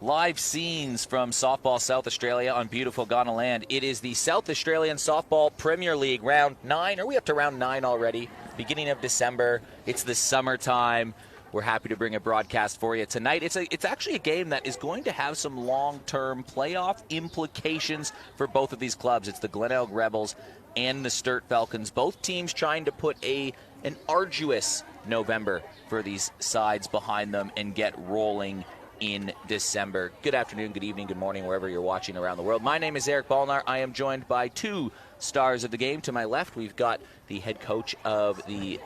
Live scenes from Softball South Australia on beautiful Glenelg. It is the South Australian Softball Premier League round 9. Are we up to round 9 already? Beginning of December. It's the summertime. We're happy to bring a broadcast for you tonight. It's actually a game that is going to have some long-term playoff implications for both of these clubs. It's the Glenelg Rebels and the Sturt Falcons. Both teams trying to put an arduous November for these sides behind them and get rolling in December. Good afternoon, good evening, good morning, wherever you're watching around the world. My name is Eric Balnar. I am joined by two stars of the game. To my left, we've got the head coach of the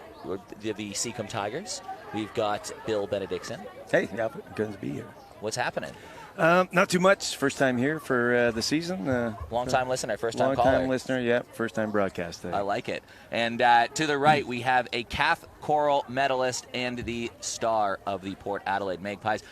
Seacombe Tigers. We've got Bill Benedictson. Hey, yeah, good to be here. What's happening? Not too much. First time here for the season. Long-time listener, first-time caller. Long-time listener, yeah. First-time broadcast. I like it. And to the right, we have a calf coral medalist and the star of the Port Adelaide Magpies,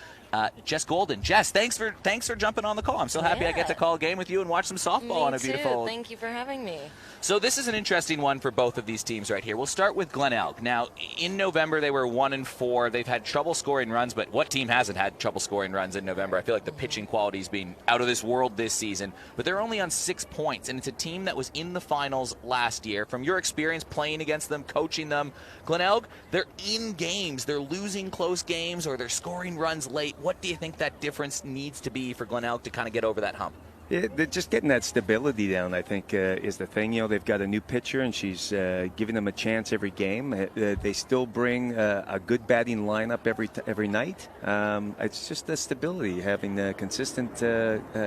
Jess Golden. Jess, thanks for jumping on the call. I'm so happy I get to call a game with you and watch some softball on a beautiful. Thank you for having me. So this is an interesting one for both of these teams right here. We'll start with Glenelg. Now, in November, they were 1-4. They've had trouble scoring runs, but what team hasn't had trouble scoring runs in November? I feel like the pitching quality's been out of this world this season, but they're only on 6 points, and it's a team that was in the finals last year. From your experience playing against them, coaching them, Glenelg, they're in games. They're losing close games, or they're scoring runs late. What do you think that difference needs to be for Glenelg to kind of get over that hump? They're just getting that stability down, I think, is the thing. You know, they've got a new pitcher, and she's giving them a chance every game. They still bring a good batting lineup every night. It's just the stability, having consistent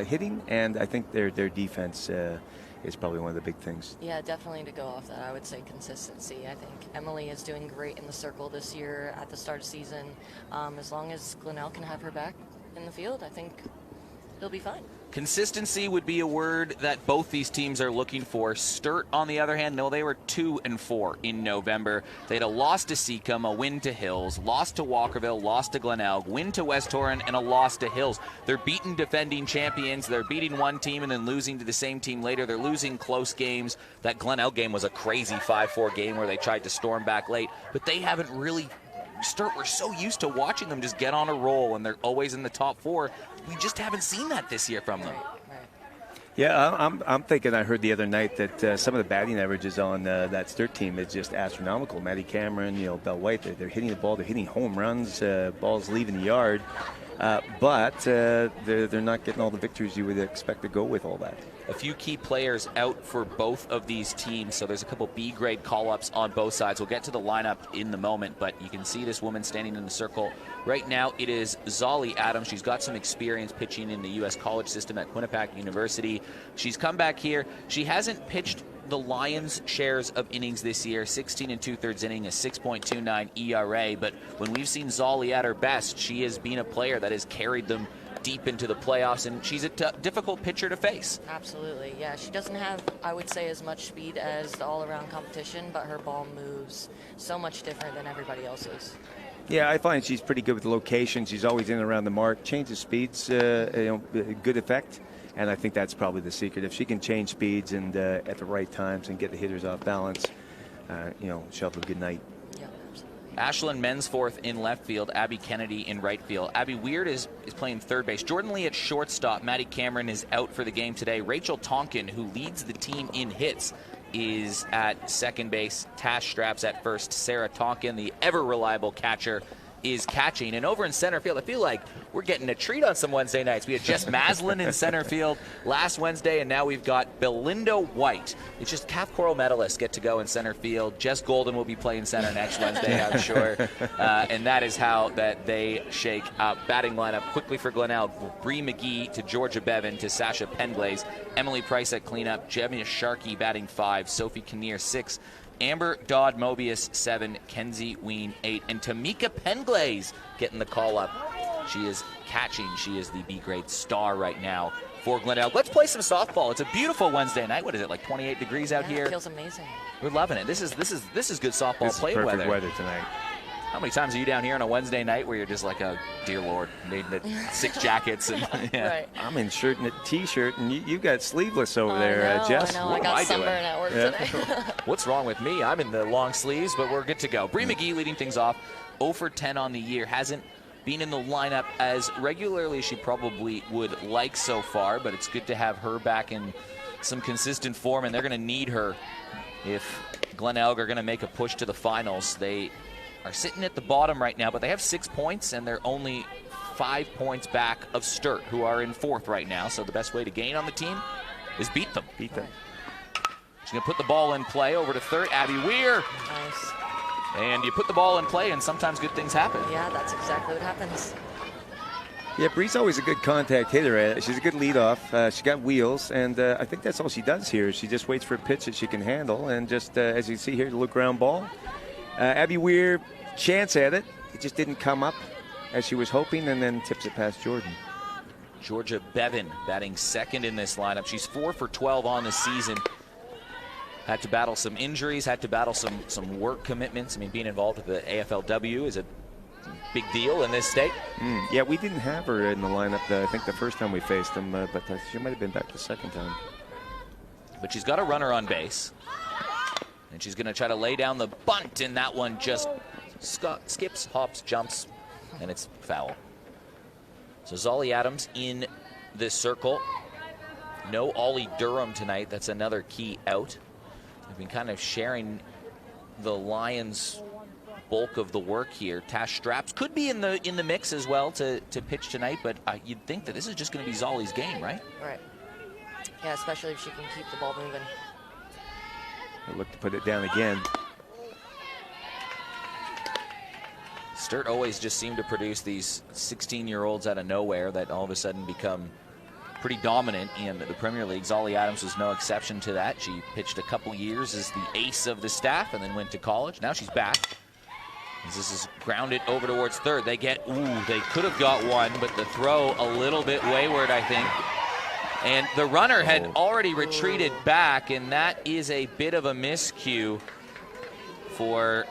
hitting, and I think their defense is probably one of the big things. Yeah, definitely to go off that, I would say consistency. I think Emily is doing great in the circle this year at the start of season. As long as Glenelg can have her back in the field, I think they'll be fine. Consistency would be a word that both these teams are looking for. Sturt, on the other hand, no, they were 2-4 in November. They had a loss to Seacombe, a win to Hills, lost to Walkerville, lost to Glenelg, win to West Torrens, and a loss to Hills. They're beating defending champions. They're beating one team and then losing to the same team later. They're losing close games. That Glenelg game was a crazy 5-4 game where they tried to storm back late, but they haven't really. Sturt, we're so used to watching them just get on a roll, and they're always in the top 4. We just haven't seen that this year from them. Right. Yeah, I'm thinking. I heard the other night that some of the batting averages on that Sturt team is just astronomical. Maddie Cameron, Belle White, they're hitting the ball, they're hitting home runs, balls leaving the yard, but they're not getting all the victories you would expect to go with all that. A few key players out for both of these teams, so there's a couple B-grade call-ups on both sides. We'll get to the lineup in the moment, but you can see this woman standing in the circle. Right now, it is Zolly Adams. She's got some experience pitching in the U.S. college system at Quinnipiac University. She's come back here. She hasn't pitched the Lions' shares of innings this year, 16 2/3 inning, a 6.29 ERA, but when we've seen Zolly at her best, she has been a player that has carried them deep into the playoffs, and she's a difficult pitcher to face. Absolutely, yeah. She doesn't have, I would say, as much speed as the all-around competition, but her ball moves so much different than everybody else's. Yeah, I find she's pretty good with the location. She's always in and around the mark. Changes speeds, good effect, and I think that's probably the secret. If she can change speeds and at the right times and get the hitters off balance, she'll have a good night. Ashlyn Mensforth in left field, Abby Kennedy in right field. Abby Weird is playing third base. Jordan Lee at shortstop. Maddie Cameron is out for the game today. Rachel Tonkin, who leads the team in hits, is at second base. Tash Straps at first. Sarah Tonkin, the ever-reliable catcher, is catching. And over in center field, I feel like we're getting a treat on some Wednesday nights. We had Jess Maslin in center field last Wednesday, and now we've got Belinda White. It's just calf coral medalists get to go in center field. Jess Golden will be playing center next Wednesday, I'm sure. And that is how that they shake up. Batting lineup quickly for Glenelg. Bree McGee to Georgia Bevan to Sasha Penglaze. Emily Price at cleanup. Jemia Sharkey batting 5. Sophie Kinnear 6. Amber Dodd Mobius 7, Kenzie Ween 8, and Tamika Penglaze getting the call up. She is catching. She is the B-grade star right now for Glenelg. Let's play some softball. It's a beautiful Wednesday night. What is it, like 28 degrees out here? It feels amazing. We're loving it. This is good softball This play is perfect weather. weather tonight. How many times are you down here on a Wednesday night where you're just like, oh, dear Lord, needing the 6 jackets? And, yeah. Right. I'm in shirt and a T-shirt, and you got sleeveless over there, Jess. I know. What I am I got sunburn doing? at work today. What's wrong with me? I'm in the long sleeves, but we're good to go. Bree McGee leading things off. 0 for 10 on the year. Hasn't been in the lineup as regularly as she probably would like so far, but it's good to have her back in some consistent form, and they're going to need her if Glenelg are going to make a push to the finals. They are sitting at the bottom right now, but they have 6 points, and they're only 5 points back of Sturt, who are in 4th right now. So the best way to gain on the team is beat them. Beat them. She's going to put the ball in play over to third. Abby Weir. Nice. And you put the ball in play, and sometimes good things happen. Yeah, that's exactly what happens. Yeah, Bree's always a good contact hitter. She's a good leadoff. She got wheels, and I think that's all she does here. She just waits for a pitch that she can handle, and just as you see here, the look ground ball. Abby Weir, chance at it. It just didn't come up as she was hoping, and then tips it past Jordan. Georgia Bevan batting second in this lineup. She's 4 for 12 on the season. Had to battle some injuries, had to battle some work commitments. I mean, being involved with the AFLW is a big deal in this state. Yeah, we didn't have her in the lineup, I think, the first time we faced them, but she might have been back the second time. But she's got a runner on base. And she's going to try to lay down the bunt, and that one just skips, hops, jumps, and it's foul. So Zolly Adams in this circle. No Ollie Durham tonight. That's another key out. They've been kind of sharing the Lions' bulk of the work here. Tash Straps could be in the mix as well to pitch tonight, but you'd think that this is just going to be Zolly's game, right? Right. Yeah, especially if she can keep the ball moving. They look to put it down again. Sturt always just seemed to produce these 16-year-olds out of nowhere that all of a sudden become pretty dominant in the Premier League. Zolly Adams was no exception to that. She pitched a couple years as the ace of the staff and then went to college. Now she's back. As this is grounded over towards third. They get, they could have got one, but the throw a little bit wayward, I think. And the runner had already retreated back, and that is a bit of a miscue for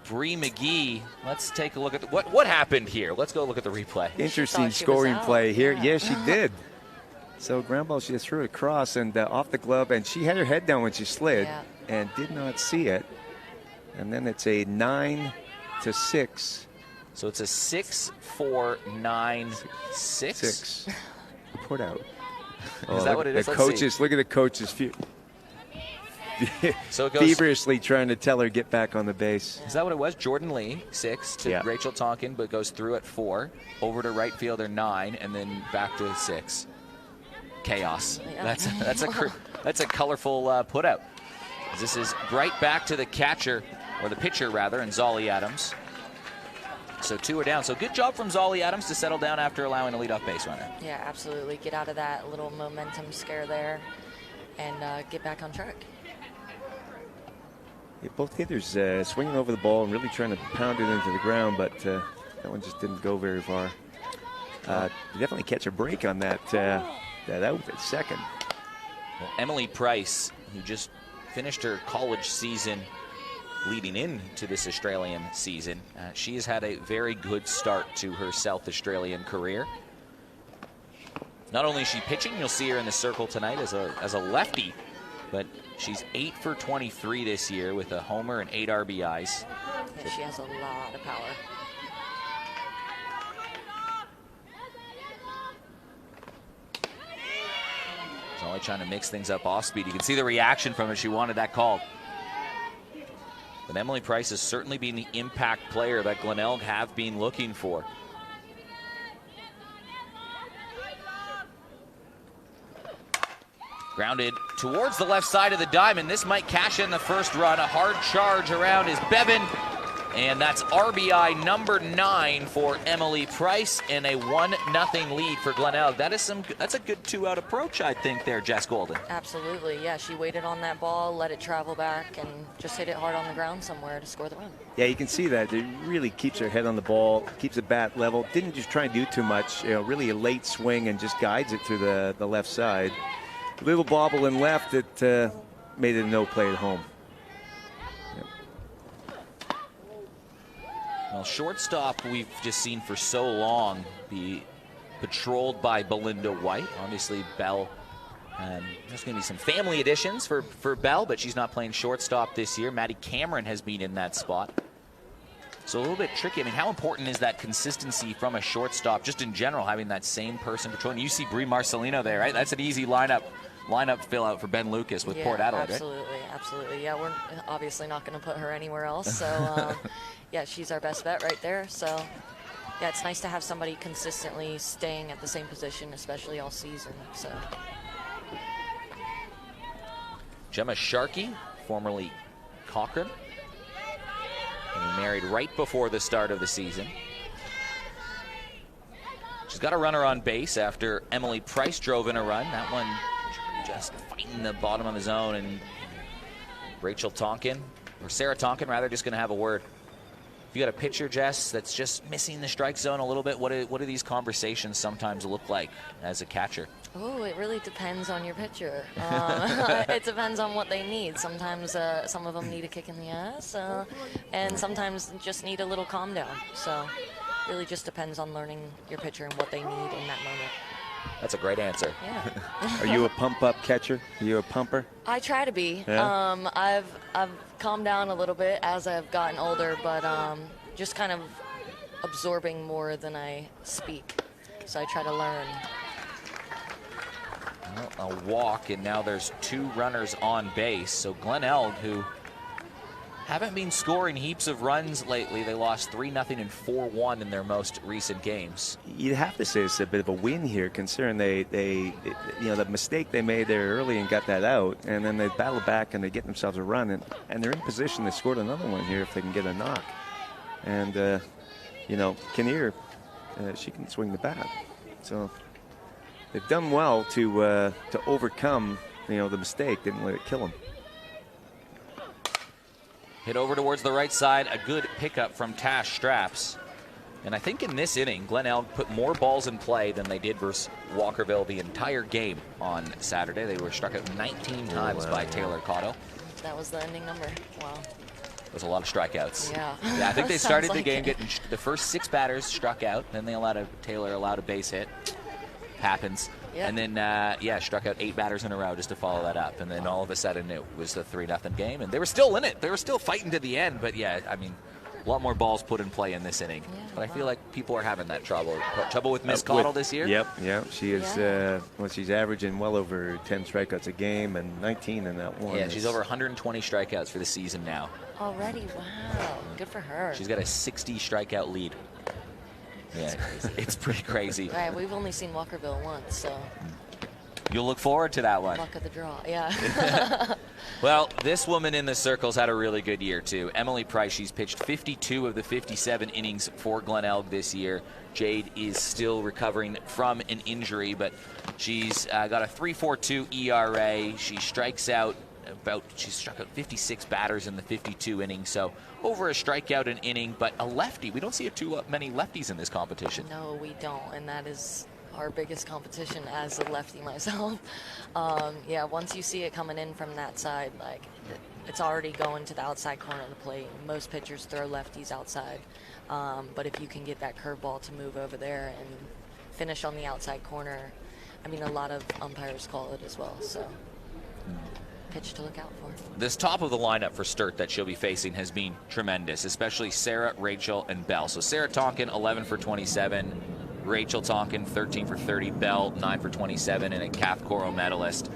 Bree McGee. Let's take a look at what happened here. Let's go look at the replay. Interesting scoring play here. Yeah, she did. So ground ball, she just threw it across and off the glove, and she had her head down when she slid and did not see it. And then it's a 9-6. So it's a 6-4-9-6. 6. Report out. Is that what it is? The coaches, look at the coaches so it goes, feverishly trying to tell her get back on the base. Is that what it was? Jordan Lee, 6 to Rachel Tonkin, but goes through at 4, over to right fielder 9, and then back to 6. Chaos. Yeah. That's a colorful putout. This is right back to the catcher, or the pitcher rather, and Zolly Adams. So 2 are down. So good job from Zolly Adams to settle down after allowing a leadoff base runner. Yeah, absolutely. Get out of that little momentum scare there and get back on track. Yeah, both hitters swinging over the ball and really trying to pound it into the ground, but that one just didn't go very far. Definitely catch a break on that out at second. Well, Emily Price, who just finished her college season leading into this Australian season, she has had a very good start to her South Australian career. Not only is she pitching, you'll see her in the circle tonight as a lefty, but she's 8 for 23 this year with a homer and 8 RBIs. Yeah, she has a lot of power. Only trying to mix things up off speed. You can see the reaction from it. She wanted that called. But Emily Price has certainly been the impact player that Glenelg have been looking for. Grounded towards the left side of the diamond. This might cash in the first run. A hard charge around is Bevan. And that's RBI number 9 for Emily Price and a 1-0 lead for Glenelg. That's a good 2-out approach, I think, there, Jess Golden. Absolutely, yeah. She waited on that ball, let it travel back, and just hit it hard on the ground somewhere to score the run. Yeah, you can see that. It really keeps her head on the ball, keeps the bat level. Didn't just try and do too much. Really a late swing and just guides it to the left side. A little bobble and left, it made it a no play at home. Well, shortstop we've just seen for so long be patrolled by Belinda White. Obviously, Bell, there's going to be some family additions for Bell, but she's not playing shortstop this year. Maddie Cameron has been in that spot. So a little bit tricky. I mean, how important is that consistency from a shortstop, just in general, having that same person patrolling? You see Brie Marcelino there, right? That's an easy lineup fill out for Ben Lucas with Port Adelaide, absolutely, right? Absolutely. Yeah, we're obviously not going to put her anywhere else. So, yeah, she's our best bet right there. So, yeah, it's nice to have somebody consistently staying at the same position, especially all season. So, Gemma Sharkey, formerly Cochrane, and married right before the start of the season. She's got a runner on base after Emily Price drove in a run. That one just fighting the bottom of the zone, and Rachel Tonkin, or Sarah Tonkin rather, just going to have a word. If you got a pitcher, Jess, that's just missing the strike zone a little bit, what do these conversations sometimes look like as a catcher? Oh, it really depends on your pitcher. It depends on what they need. Sometimes some of them need a kick in the ass, and sometimes just need a little calm down. So really just depends on learning your pitcher and what they need in that moment. That's a great answer. Yeah. Are you a pump-up catcher? Are you a pumper? I try to be. Yeah. I've calmed down a little bit as I've gotten older, but just kind of absorbing more than I speak. So I try to learn. Well, a walk, and now there's 2 runners on base. So Glenelg, who haven't been scoring heaps of runs lately, they lost 3-0 and 4-1 in their most recent games. You'd have to say it's a bit of a win here, considering they the mistake they made there early and got that out, and then they battle back and they get themselves a run, and they're in position. They scored another one here if they can get a knock. And Kinnear, she can swing the bat, so they've done well to overcome the mistake. Didn't let it kill them. Hit over towards the right side, a good pickup from Tash Straps. And I think in this inning, Glenelg put more balls in play than they did versus Walkerville the entire game on Saturday. They were struck out 19 times by Taylor Cotto. That was the ending number. Wow. There was a lot of strikeouts. Yeah. Yeah, I think they started the like game it. getting the first 6 batters struck out. Then Taylor allowed a base hit. Happens. Yeah. And then, struck out 8 batters in a row just to follow that up. And then all of a sudden it was the 3-0 game. And they were still in it. They were still fighting to the end. But, yeah, I mean, a lot more balls put in play in this inning. Yeah, but I feel like people are having that trouble. Trouble with Miss Cottle this year? Yep. She is, she's averaging well over 10 strikeouts a game and 19 in that one. Yeah, she's over 120 strikeouts for the season now. Already, wow. Good for her. She's got a 60 strikeout lead. Yeah, it's pretty crazy. Right, we've only seen Walkerville once, so. You'll look forward to that one. Luck of the draw, yeah. Well, this woman in the circles had a really good year, too. Emily Price, she's pitched 52 of the 57 innings for Glenelg this year. Jade is still recovering from an injury, but she's got a 3.42 ERA. She strikes out she struck out 56 batters in the 52 innings, so over a strikeout an inning, but a lefty. We don't see too many lefties in this competition. No, we don't, and that is our biggest competition as a lefty myself. Once you see it coming in from that side, like it's already going to the outside corner of the plate. Most pitchers throw lefties outside, but if you can get that curveball to move over there and finish on the outside corner, I mean, a lot of umpires call it as well, so pitch to look out for. This top of the lineup for Sturt that she'll be facing has been tremendous, especially Sarah, Rachel, and Belle. So Sarah Tonkin, 11 for 27. Rachel Tonkin, 13 for 30. Belle, 9 for 27, and a Kath Coro medalist.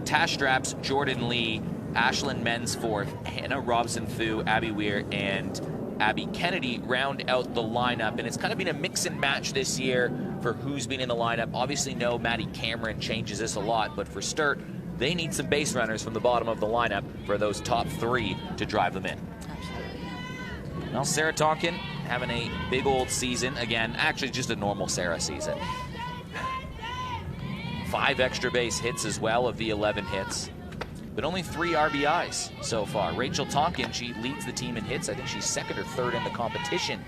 Tash Straps, Jordan Lee, Ashlyn Mensforth, Hannah Robson-Fu, Abby Weir, and Abby Kennedy round out the lineup. And it's kind of been a mix and match this year for who's been in the lineup. Obviously, no Maddie Cameron changes this a lot, but for Sturt, they need some base runners from the bottom of the lineup for those top 3 to drive them in. Absolutely. Well, Sarah Tonkin having a big old season. Again, actually just a normal Sarah season. 5 extra base hits as well of the 11 hits, but only 3 RBIs so far. Rachel Tonkin, she leads the team in hits. I think she's 2nd or 3rd in the competition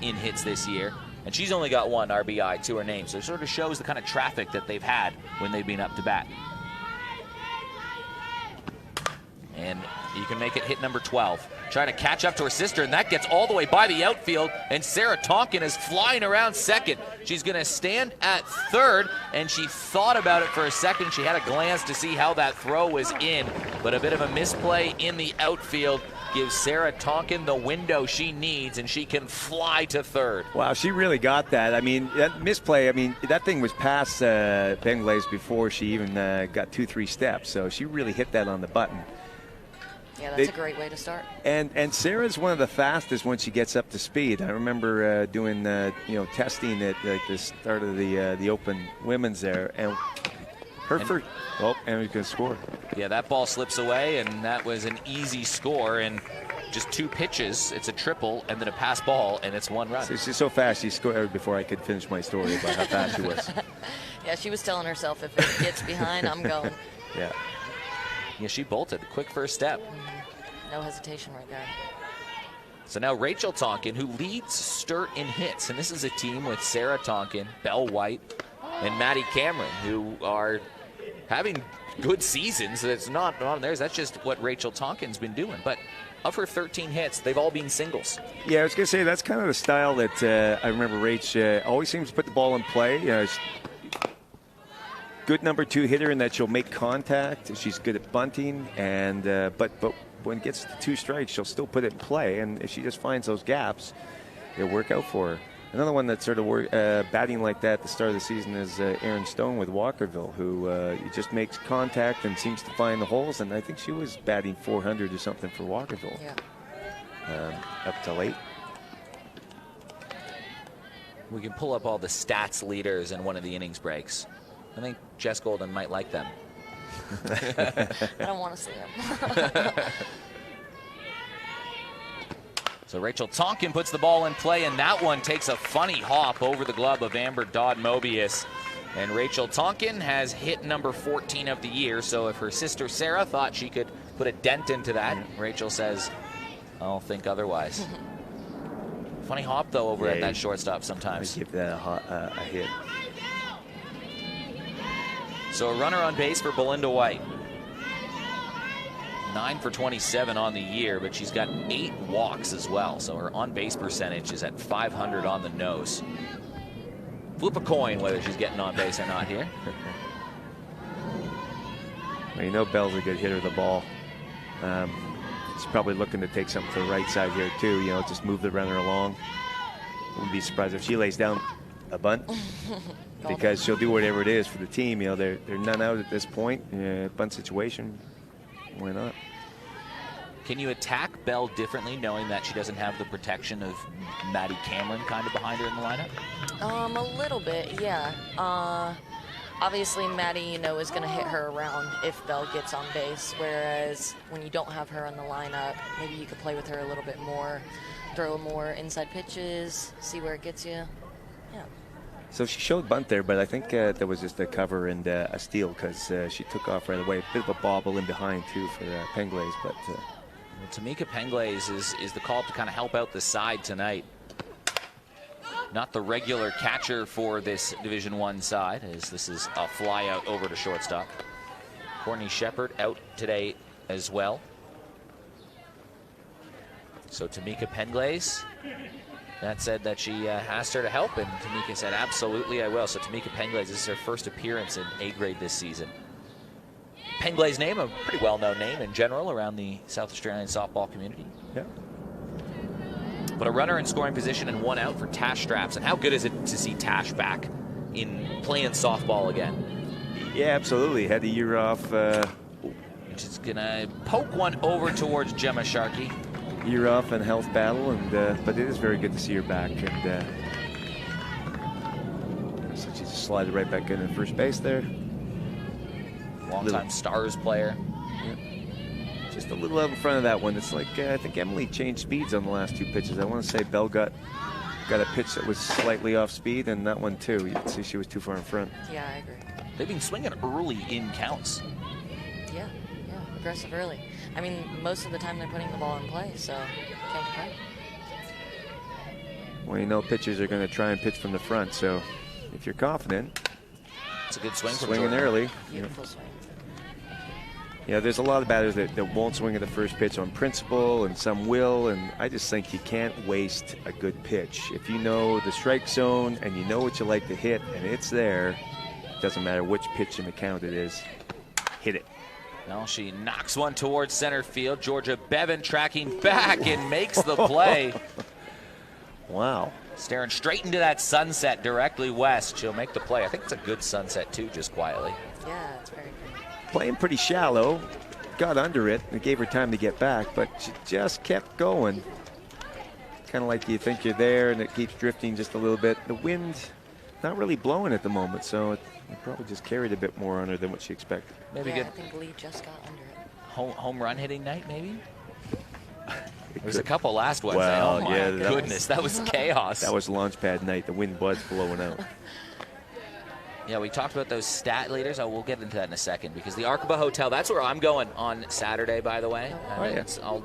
in hits this year. And she's only got 1 RBI to her name. So it sort of shows the kind of traffic that they've had when they've been up to bat. And you can make it hit number 12. Trying to catch up to her sister, and that gets all the way by the outfield, and Sarah Tonkin is flying around second. She's going to stand at 3rd, and she thought about it for a second. She had a glance to see how that throw was in, but a bit of a misplay in the outfield. gives Sarah Tonkin the window she needs, and she can fly to third. Wow, she really got that. I mean, that misplay, I mean, that thing was past Benglaze before she even got 2-3 steps. So she really hit that on the button. Yeah, that's a great way to start. And Sarah's one of the fastest when she gets up to speed. I remember doing testing at the start of the Open Women's there, and her first. Oh, and we can score. Yeah, that ball slips away, and that was an easy score. And just 2 pitches, it's a triple, and then a pass ball, and it's 1 run. She's so fast, she scored before I could finish my story about how fast she was. Yeah, she was telling herself, if it gets behind, I'm going. Yeah. Yeah, she bolted. Quick first step. No hesitation right there. So now Rachel Tonkin, who leads Sturt in hits. And this is a team with Sarah Tonkin, Belle White, and Maddie Cameron, who are having good seasons. It's not on theirs. That's just what Rachel Tonkin's been doing. But of her 13 hits, they've all been singles. Yeah, I was going to say, that's kind of the style that I remember Rach always seems to put the ball in play. Good number 2 hitter in that she'll make contact. She's good at bunting, and but when it gets to 2 strikes, she'll still put it in play. And if she just finds those gaps, it'll work out for her. Another one that's sort of batting like that at the start of the season is Erin Stone with Walkerville, who just makes contact and seems to find the holes. And I think she was batting 400 or something for Walkerville. Yeah. Up to late. We can pull up all the stats leaders in one of the innings breaks. I think Jess Golden might like them. I don't want to see them. So Rachel Tonkin puts the ball in play, and that one takes a funny hop over the glove of Amber Dodd-Mobius. And Rachel Tonkin has hit number 14 of the year, so if her sister Sarah thought she could put a dent into that, Rachel says, I'll think otherwise. Funny hop, though, over at that shortstop sometimes. I give that a hit. So a runner on base for Belinda White. 9 for 27 on the year, but she's got 8 walks as well. So her on-base percentage is at 500 on the nose. Flip a coin whether she's getting on base or not here. Well, you know Belle's a good hitter of the ball. She's probably looking to take something to the right side here too. Just move the runner along. Wouldn't be surprised if she lays down a bunt. Because she'll do whatever it is for the team. They're none out at this point. Bunt situation, why not? Can you attack Belle differently, knowing that she doesn't have the protection of Maddie Cameron kind of behind her in the lineup? A little bit, yeah. Obviously, Maddie, is going to hit her around if Belle gets on base. Whereas when you don't have her in the lineup, maybe you could play with her a little bit more, throw more inside pitches, see where it gets you. Yeah. So she showed bunt there, but I think there was just a cover and a steal because she took off right away. A bit of a bobble in behind, too, for Penglaze. But Tamika Penglaze is the call to kind of help out the side tonight. Not the regular catcher for this Division I side, as this is a fly out over to shortstop. Courtney Shepard out today as well. So Tamika Penglaze. That said that she asked her to help, and Tamika said, absolutely, I will. So Tamika Penglaze, this is her first appearance in A grade this season. Penglaze name, a pretty well-known name in general around the South Australian softball community. Yeah. But a runner in scoring position and 1 out for Tash Straps. And how good is it to see Tash back in playing softball again? Yeah, absolutely. Had a year off. She's going to poke one over towards Gemma Sharkey. Year off and health battle, and but it is very good to see her back. And so she just slided right back in at first base there. Long-time Stars player. Yeah. Just a little out in front of that one. It's like I think Emily changed speeds on the last 2 pitches. I want to say Belle got a pitch that was slightly off speed, and that one too. You can see she was too far in front. Yeah, I agree. They've been swinging early in counts. Yeah, aggressive early. I mean, most of the time they're putting the ball in play, so can't complain. Well, pitchers are going to try and pitch from the front, so if you're confident, it's a good swing from swinging Jordan. early. Beautiful swing. Yeah, there's a lot of batters that won't swing at the first pitch on principle, and some will, and I just think you can't waste a good pitch. If you know the strike zone and you know what you like to hit and it's there, it doesn't matter which pitch in the count it is, hit it. Well, she knocks one towards center field. Georgia Bevan tracking back and makes the play. Wow. Staring straight into that sunset directly west. She'll make the play. I think it's a good sunset, too, just quietly. Yeah, it's very good. Playing pretty shallow. Got under it. It gave her time to get back, but she just kept going. Kind of like you think you're there, and it keeps drifting just a little bit. The wind not really blowing at the moment, so it probably just carried a bit more on her than what she expected. Maybe Yeah, good I think Lee just got under it. home run hitting night, maybe? There was a couple last Wednesday. Well, oh, my yeah, goodness. That was chaos. That was launch pad night. The wind was blowing out. Yeah, we talked about those stat leaders. We'll get into that in a second because the Arkaba Hotel, that's where I'm going on Saturday, by the way. Oh, yeah.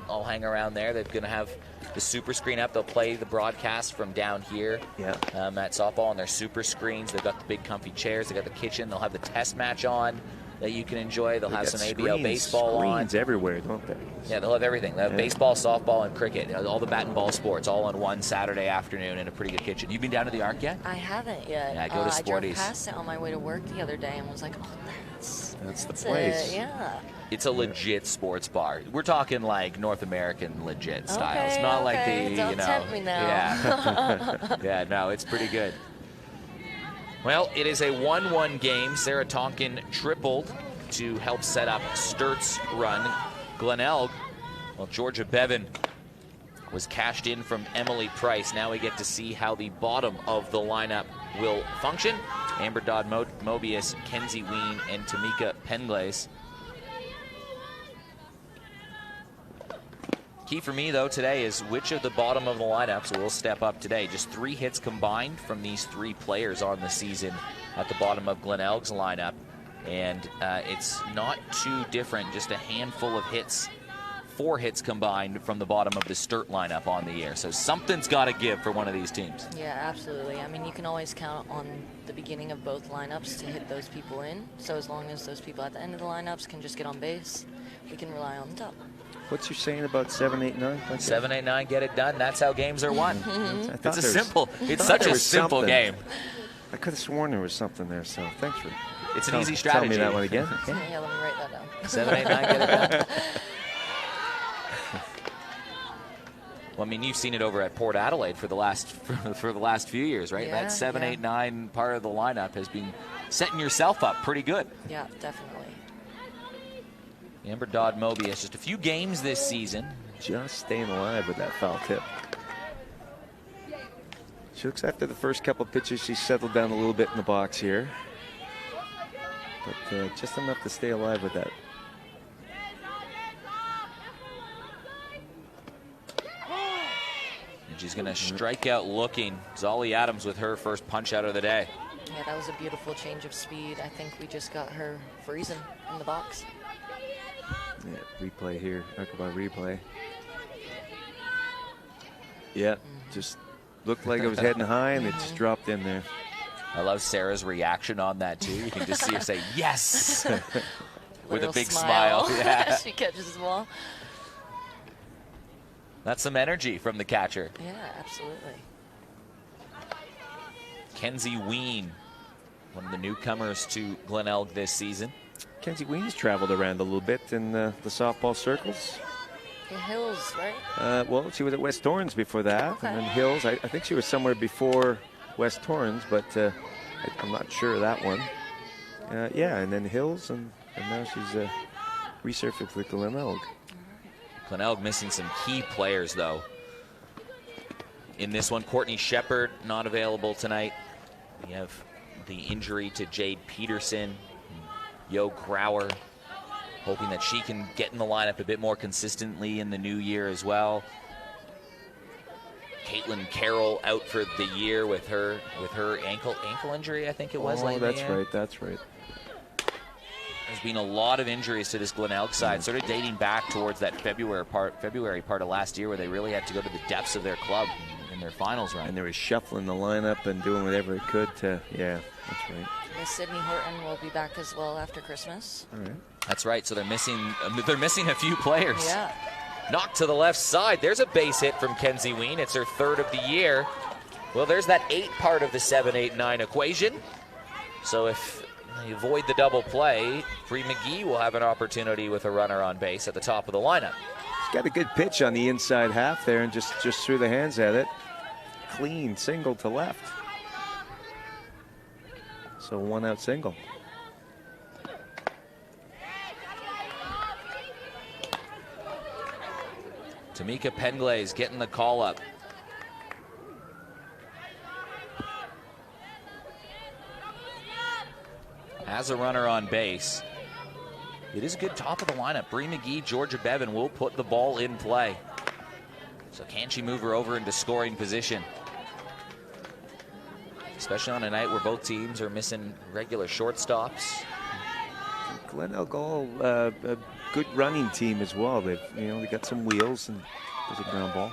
I'll hang around there. They're going to have the super screen up. They'll play the broadcast from down here at softball on their super screens. They've got the big comfy chairs. They've got the kitchen. They'll have the test match on that you can enjoy. They'll have some ABL baseball on. Screens everywhere, don't they? Yeah, they'll have everything. They'll have baseball, softball, and cricket. All the bat and ball sports all on one Saturday afternoon in a pretty good kitchen. You been down to the Arc yet? I haven't yet. Yeah, go to I drove Sporties. past it on my way to work the other day and was like, oh, That's the that's place. it. Yeah. It's a legit sports bar. We're talking like North American legit styles, Okay, not like okay. the Don't tempt me now. Yeah, yeah, no, it's pretty good. Well, it is a 1-1 game. Sarah Tonkin tripled to help set up Sturt's run. Glenelg, well, Georgia Bevan was cashed in from Emily Price. Now we get to see how the bottom of the lineup will function. Amber Dodd Mobius, Kenzie Ween, and Tamika Penglace. Key for me, though, today is which of the bottom of the lineups will step up today. Just 3 hits combined from these 3 players on the season at the bottom of Glenelg's lineup. And it's not too different, just a handful of hits, 4 hits combined from the bottom of the Sturt lineup on the year. So something's got to give for one of these teams. Yeah, absolutely. I mean, you can always count on the beginning of both lineups to hit those people in. So as long as those people at the end of the lineups can just get on base, we can rely on the top. What's you saying about 7, 8, 9? 7, 8, 9, get it done. That's how games are won. It's such there a was simple something. game. I could have sworn there was something there, so thanks for It's an easy strategy. Tell me that one again. Yeah, let me write that down. 7, 8, 9, get it done. Well, I mean, you've seen it over at Port Adelaide for the last few years, right? Yeah, that 7, yeah. 8, 9 part of the lineup has been setting yourself up pretty good. Yeah, definitely. Amber Dodd Mobius, just a few games this season. Just staying alive with that foul tip. She looks after the first couple pitches, she's settled down a little bit in the box here. But just enough to stay alive with that. And she's going to strike out looking. Zolly Adams with her first punch out of the day. Yeah, that was a beautiful change of speed. I think we just got her freezing in the box. Yeah, replay here. Talk about replay. Yeah, just looked like it was heading high, and it just dropped in there. I love Sarah's reaction on that, too. You can just see her say, yes, with a big smile. Yeah. She catches the ball. That's some energy from the catcher. Yeah, absolutely. Kenzie Ween, one of the newcomers to Glenelg this season. Kenzie Ween's traveled around a little bit in the softball circles. The Hills, right? Well, she was at West Torrens before that, Okay. and then Hills. I think she was somewhere before West Torrens, but I'm not sure of that one. Yeah, and then Hills, and now she's resurfaced with Glenelg. Glenelg missing some key players, though. In this one, Courtney Shepard not available tonight. We have the injury to Jade Peterson, Yo Grauer, hoping that she can get in the lineup a bit more consistently in the new year as well. Caitlin Carroll out for the year with her ankle injury, I think it was. Oh, that's right, that's right. There's been a lot of injuries to this Glenelg side, sort of dating back towards that February part of last year where they really had to go to the depths of their club in their finals run. And they were shuffling the lineup and doing whatever they could to, yeah, that's right. Miss Sydney Horton will be back as well after Christmas. All right. That's right, so they're missing a few players. Yeah. Knocked to the left side. There's a base hit from Kenzie Ween. It's her 3rd of the year. Well, there's that 8 part of the 7, 8, 9 equation. So if They avoid the double play. Bree McGee will have an opportunity with a runner on base at the top of the lineup. He's got a good pitch on the inside half there and just threw the hands at it. Clean single to left. So 1-out single. Tamika Penglaze getting the call up. Has a runner on base. It is a good top of the lineup. Bree McGee, Georgia Bevan will put the ball in play. So can she move her over into scoring position? Especially on a night where both teams are missing regular shortstops. Glenelg all a good running team as well. They got some wheels and there's a ground ball.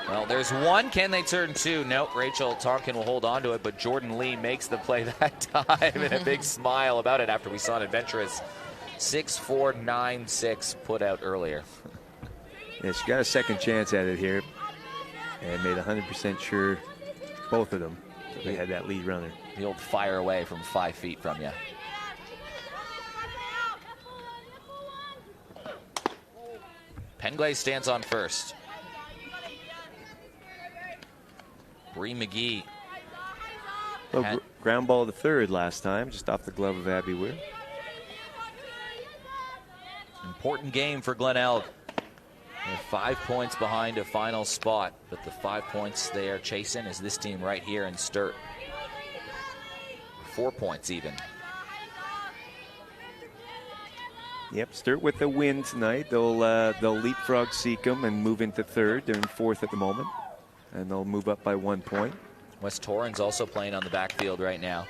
Well, there's one. Can they turn two? Nope. Rachel Tonkin will hold on to it, but Jordan Lee makes the play that time, and a big smile about it after we saw an adventurous 6-4-9-6 put out earlier. Yeah, she got a second chance at it here and made 100% sure, both of them, so they had that lead runner. The old fire away from 5 feet from you. Penglaze stands on first. Bree McGee. Well, ground ball to third last time, just off the glove of Abby Weir. Important game for Glenelg. They're 5 points behind a final spot, but the 5 points they are chasing is this team right here in Sturt. 4 points even. Yep, Sturt with the win tonight. They'll leapfrog Seacombe and move into third. They're in fourth at the moment, and they'll move up by 1 point. West Torrens also playing on the backfield right now.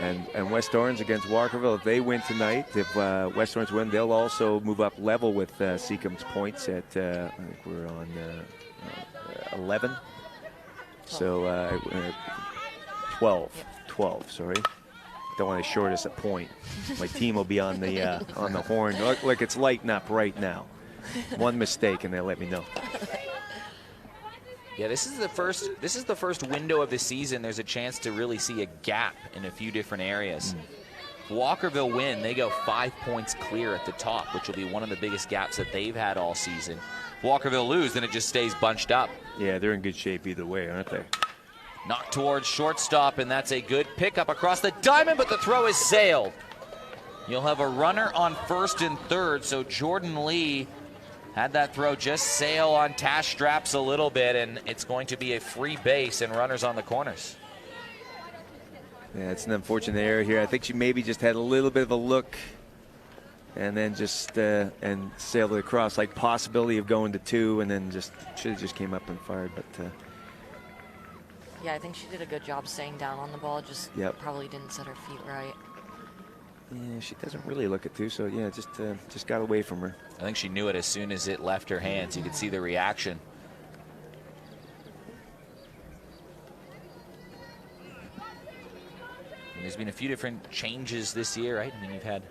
And West Orange against Walkerville, if they win tonight, if West Orange win, they'll also move up level with Seacombe's points at, I think we're on 11. So 12. Yep. 12, sorry. Don't want to short us a point. My team will be on the horn. Look, it's lighting up right now. One mistake and they'll let me know. Yeah, this is the first window of the season. There's a chance to really see a gap in a few different areas. If Walkerville win, they go 5 points clear at the top, which will be one of the biggest gaps that they've had all season. If Walkerville lose, then it just stays bunched up. Yeah, they're in good shape either way, aren't they? Knocked towards shortstop, and that's a good pickup across the diamond, but the throw is sailed. You'll have a runner on first and third, so Jordan Lee had that throw just sail on Tash straps a little bit, and it's going to be a free base and runners on the corners. Yeah, it's an unfortunate error here. I think she maybe just had a little bit of a look and then just and sailed it across, like possibility of going to two, and then just should have just came up and fired. But yeah, I think she did a good job staying down on the ball. Just probably didn't set her feet right. Yeah, she doesn't really look at two, so yeah, just got away from her. I think she knew it as soon as it left her hands. You could see the reaction. And there's been a few different changes this year, right? I mean, you've had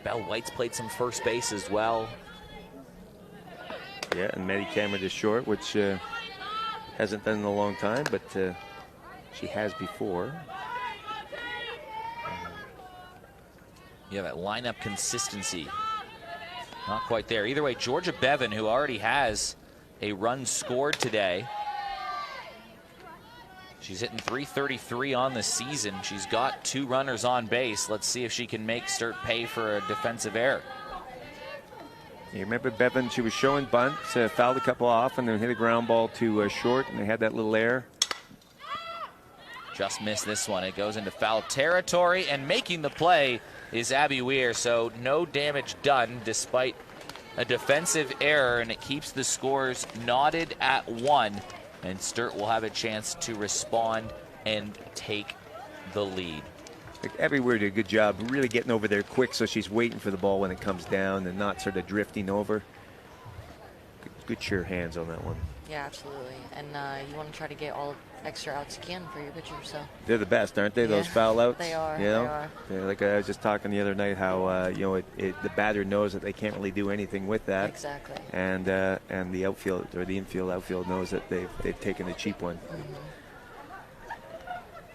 Belle White's played some first base as well. Yeah, and Maddie Cameron is short, which hasn't done in a long time, but she has before. Yeah, that lineup consistency. Not quite there. Either way, Georgia Bevan, who already has a run scored today. She's hitting .333 on the season. She's got 2 runners on base. Let's see if she can make Sturt pay for a defensive error. You remember Bevan, she was showing bunt, fouled a couple off, and then hit a ground ball to short, and they had that little error. Just missed this one. It goes into foul territory, and making the play is Abby Weir, so no damage done despite a defensive error, and it keeps the scores knotted at 1, and Sturt will have a chance to respond and take the lead. Abby Weir did a good job really getting over there quick, so she's waiting for the ball when it comes down and not sort of drifting over. Good sure hands on that one. Yeah, absolutely. And you want to try to get all extra outs you can for your pitcher. So they're the best, aren't they? Yeah. Those foul outs. They are. You know? They are. Yeah, like I was just talking the other night, how the batter knows that they can't really do anything with that. Exactly. And the outfield or the infield outfield knows that they've taken a cheap one. Mm-hmm.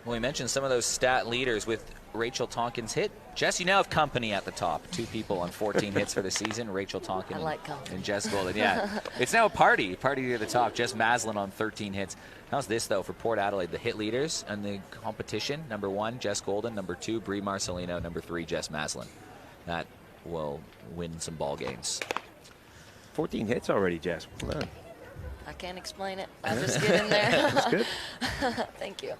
Well, we mentioned some of those stat leaders with Rachel Tonkin's hit. Jess, you now have company at the top. 2 people on 14 hits for the season. Rachel Tonkin and Jess Golden. Yeah, it's now a party near the top. Jess Maslin on 13 hits. How's this, though, for Port Adelaide? The hit leaders and the competition. Number 1, Jess Golden. Number 2, Brie Marcelino. Number 3, Jess Maslin. That will win some ball games. 14 hits already, Jess. Well done. I can't explain it. I'll just get in there. That's good. Thank you.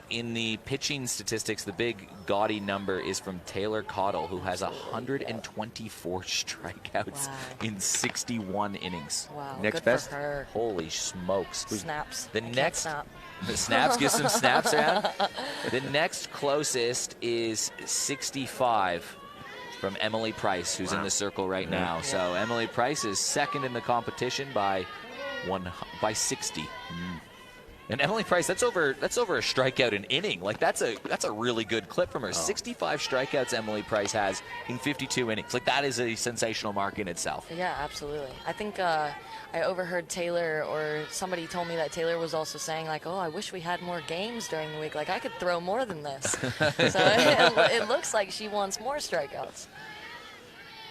In the pitching statistics, the big gaudy number is from Taylor Cottle, who has 124 strikeouts in 61 innings. Wow, next good best. for her. Holy smokes. Snaps. The next, the snaps, get some snaps around. The next closest is 65 from Emily Price, who's in the circle right now. So Emily Price is second in the competition by 60. And Emily Price, that's over a strikeout an inning. Like that's a really good clip from her. 65 strikeouts Emily Price has in 52 innings. Like that is a sensational mark in itself. Yeah, absolutely. I think I overheard Taylor, or somebody told me that Taylor was also saying like, "Oh, I wish we had more games during the week. Like I could throw more than this." So it looks like she wants more strikeouts.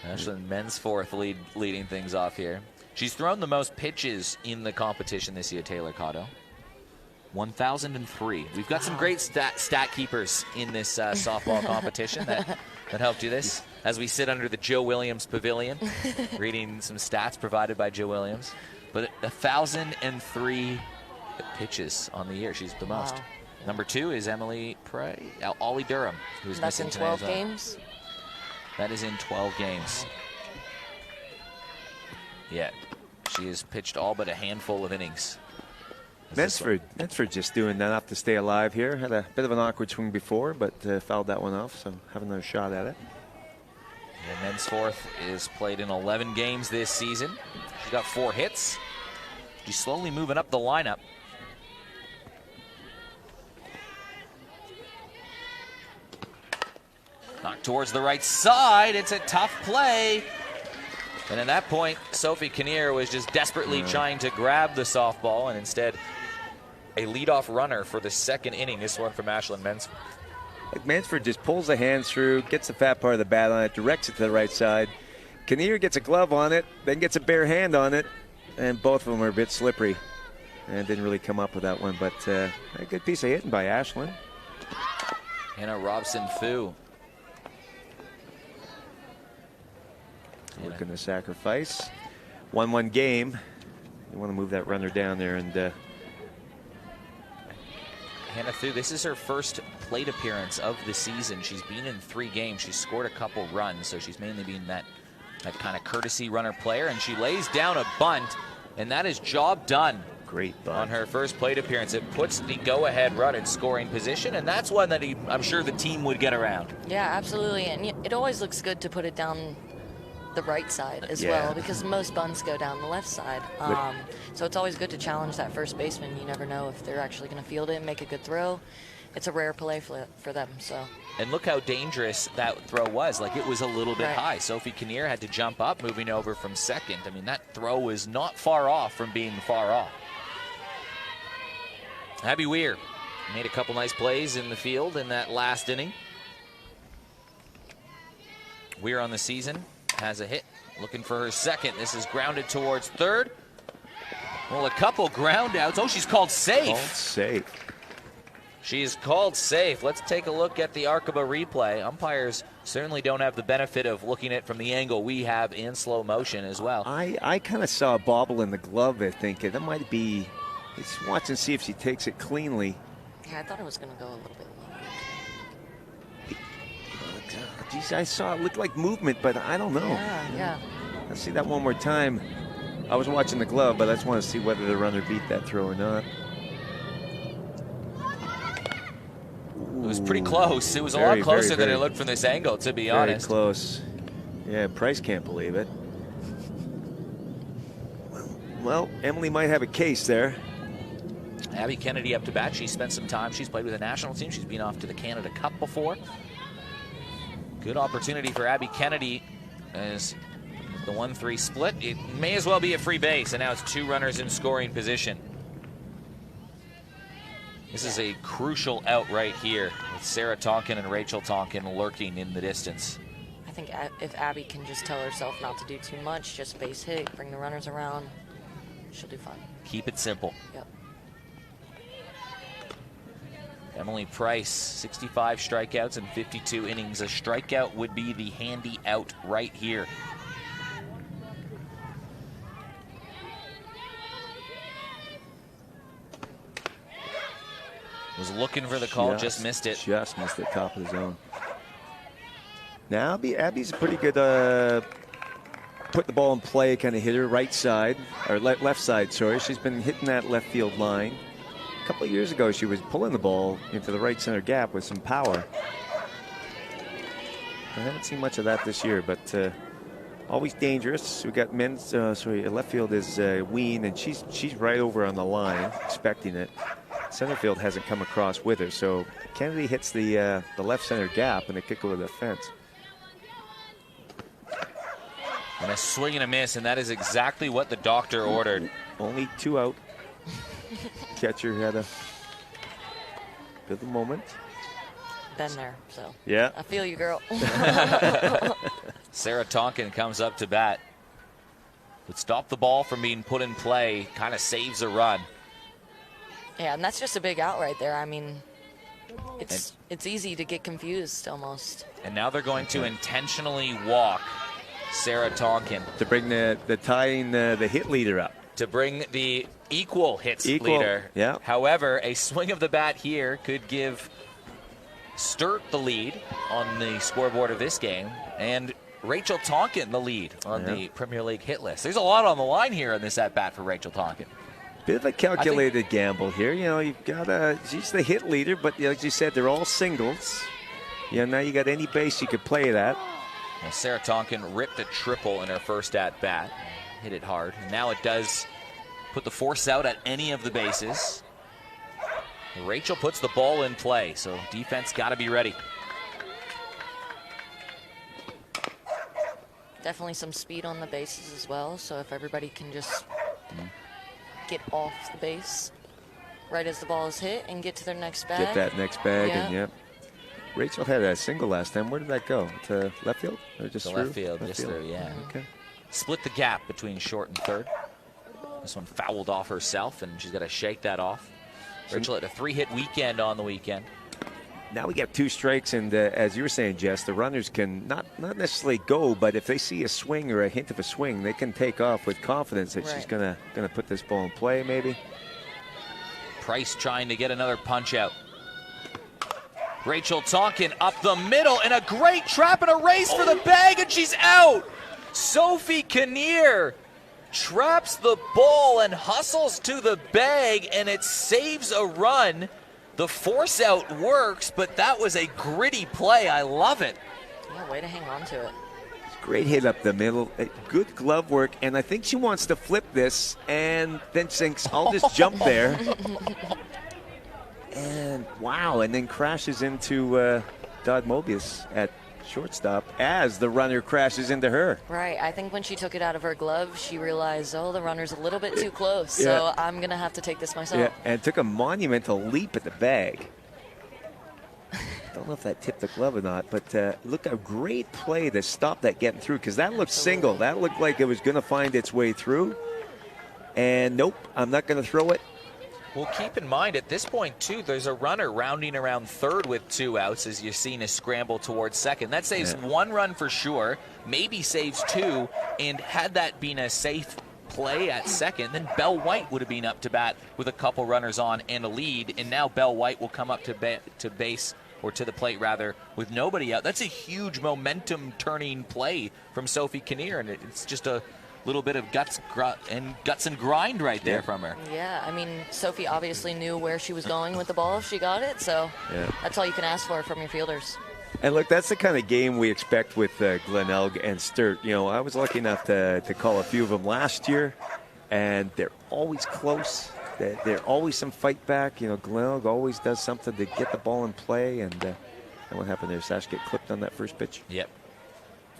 Ashlyn Mensforth leading things off here. She's thrown the most pitches in the competition this year, Taylor Cotto. 1,003. We've got some great stat keepers in this softball competition that help do this. As we sit under the Joe Williams Pavilion, reading some stats provided by Joe Williams. But 1,003 pitches on the year. She's the most. Wow. Number 2 is Emily Ollie Durham, who's missing in today 12 as well. games? That is in 12 games. Yeah, she has pitched all but a handful of innings. Mensford just doing enough to stay alive here. Had a bit of an awkward swing before, but fouled that one off, so have another shot at it. And Mensforth is played in 11 games this season. She's got 4 hits. She's slowly moving up the lineup. Knocked towards the right side. It's a tough play. And at that point, Sophie Kinnear was just desperately trying to grab the softball, and instead a leadoff runner for the second inning. This one from Ashlyn Mensford. Like Mansford just pulls the hands through, gets the fat part of the bat on it, directs it to the right side. Kinnear gets a glove on it, then gets a bare hand on it, and both of them are a bit slippery. And didn't really come up with that one, but a good piece of hitting by Ashlyn. Hannah Robson-Fu. Looking to sacrifice. 1-1 game. You want to move that runner down there, and Hannah Thu, this is her first plate appearance of the season. She's been in 3 games. She's scored a couple runs, so she's mainly been that kind of courtesy runner player, and she lays down a bunt, and that is job done. Great bunt. On her first plate appearance. It puts the go-ahead run in scoring position, and that's one that I'm sure the team would get around. Yeah, absolutely, and it always looks good to put it down the right side as well, because most bunts go down the left side. So it's always good to challenge that first baseman. You never know if they're actually going to field it and make a good throw. It's a rare play for them. So. And look how dangerous that throw was. Like, it was a little bit high. Sophie Kinnear had to jump up, moving over from second. I mean, that throw was not far off from being far off. Abby Weir made a couple nice plays in the field in that last inning. Weir on the season has a hit, looking for her second. This is grounded towards third. Well, a couple ground outs. Oh, she's called safe. Called safe. She is called safe. Let's take a look at the Arkaba replay. Umpires certainly don't have the benefit of looking at it from the angle we have in slow motion as well. I kind of saw a bobble in the glove, I think. That might be, he's watching to see if she takes it cleanly. Yeah, I thought it was going to go a little bit low. Geez, I saw it look like movement, but I don't know. Yeah. Let's see that one more time. I was watching the glove, but I just want to see whether the runner beat that throw or not. It was pretty close. It was a lot closer than it looked from this angle, to be honest. Very close. Yeah, Price can't believe it. Well, Emily might have a case there. Abby Kennedy up to bat. She spent some time. She's played with the national team. She's been off to the Canada Cup before. Good opportunity for Abby Kennedy as the 1-3 split. It may as well be a free base, and now it's 2 runners in scoring position. This is a crucial out right here with Sarah Tonkin and Rachel Tonkin lurking in the distance. I think if Abby can just tell herself not to do too much, just base hit, bring the runners around, she'll do fine. Keep it simple. Yep. Emily Price, 65 strikeouts in 52 innings. A strikeout would be the handy out right here. Was looking for the call, just missed it. Just missed it, top of the zone. Now Abby's a pretty good put the ball in play kind of hitter, right side, or left side, sorry. She's been hitting that left field line. A couple of years ago, she was pulling the ball into the right center gap with some power. I haven't seen much of that this year, but always dangerous. We got men's, left field is Ween, and she's right over on the line, expecting it. Center field hasn't come across with her, so Kennedy hits the left center gap, and it could go to the fence. And a swing and a miss, and that is exactly what the doctor ordered. Only 2 out. Catcher had a bit of a moment. Been there, so. Yeah. I feel you, girl. Sarah Tonkin comes up to bat. Would stop the ball from being put in play, kind of saves a run. Yeah, and that's just a big out right there. I mean, it's easy to get confused almost. And now they're going to intentionally walk Sarah Tonkin. To bring the tying the hit leader up. To bring the equal hits leader. Yeah. However, a swing of the bat here could give Sturt the lead on the scoreboard of this game, and Rachel Tonkin the lead on the Premier League hit list. There's a lot on the line here in this at-bat for Rachel Tonkin. Bit of a calculated gamble here. You know, you've got she's the hit leader, but like you said, they're all singles. Yeah, now you got any base you could play that. Well, Sarah Tonkin ripped a triple in her first at-bat. Hit it hard. And now it does put the force out at any of the bases. Rachel puts the ball in play, so defense got to be ready. Definitely some speed on the bases as well, so if everybody can just get off the base right as the ball is hit and get to their next bag. Get that next bag, and Rachel had a single last time. Where did that go? To left field? Or just to left field, just through, yeah. Okay. Split the gap between short and third. This one fouled off herself, and she's got to shake that off. Rachel had a 3-hit weekend on the weekend. Now we got 2 strikes, and as you were saying, Jess, the runners can not necessarily go, but if they see a swing or a hint of a swing, they can take off with confidence that she's gonna put this ball in play, maybe. Price trying to get another punch out. Rachel Tonkin up the middle, and a great trap and a race for the bag, and she's out. Sophie Kinnear traps the ball and hustles to the bag, and it saves a run. The force out works, but that was a gritty play. I love it. Yeah, way to hang on to it. Great hit up the middle. Good glove work, and I think she wants to flip this and then thinks, I'll just jump there. And wow, and then crashes into Dodd Mobius at shortstop as the runner crashes into her. Right. I think when she took it out of her glove, she realized, oh, the runner's a little bit too close, so I'm going to have to take this myself. Yeah, and took a monumental leap at the bag. Don't know if that tipped the glove or not, but look, a great play to stop that getting through, because that looked single. That looked like it was going to find its way through. And nope, I'm not going to throw it. Well, keep in mind, at this point, too, there's a runner rounding around third with 2 outs, as you've seen a scramble towards second. That saves 1 run for sure, maybe saves 2, and had that been a safe play at second, then Belle White would have been up to bat with a couple runners on and a lead, and now Belle White will come up to base, or to the plate, rather, with nobody out. That's a huge momentum-turning play from Sophie Kinnear, and it's just a little bit of guts and grind right there from her. Yeah, I mean, Sophie obviously knew where she was going with the ball if she got it, so that's all you can ask for from your fielders. And look, that's the kind of game we expect with Glenelg and Sturt. You know, I was lucky enough to call a few of them last year, and they're always close. They're always some fight back. You know, Glenelg always does something to get the ball in play, and what happened there? Sash get clipped on that first pitch. Yep.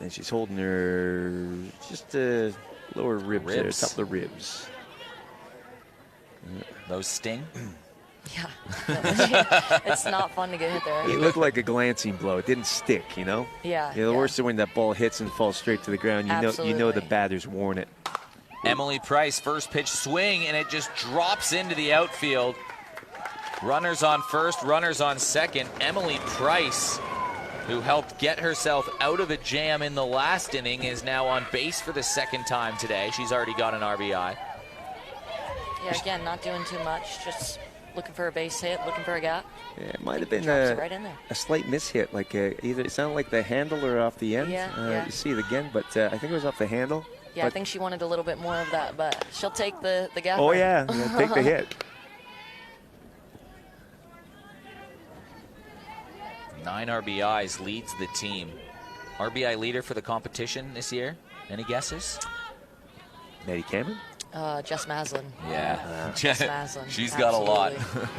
And she's holding her just lower ribs. There, top of the ribs. Those sting. Yeah. It's not fun to get hit there. It looked like a glancing blow. It didn't stick, you know? Yeah. The worst is when that ball hits and falls straight to the ground. You know the Absolutely. batter's worn it. Emily Price, first pitch swing, and it just drops into the outfield. Runners on first, runners on second. Emily Price, who helped get herself out of a jam in the last inning, is now on base for the second time today. She's already got an RBI. Yeah, again, not doing too much, just looking for a base hit, looking for a gap. Yeah, it might have been Right in there. a slight mishit, like either it sounded like the handle or off the end. Yeah. You see it again, but I think it was off the handle. Yeah, I think she wanted a little bit more of that, but she'll take the gap. Oh, yeah, take the hit. 9 RBIs leads the team. RBI leader for the competition this year? Any guesses? Maddie Cameron? Jess Maslin. Yeah. Jess Maslin. She's got a lot. Absolutely.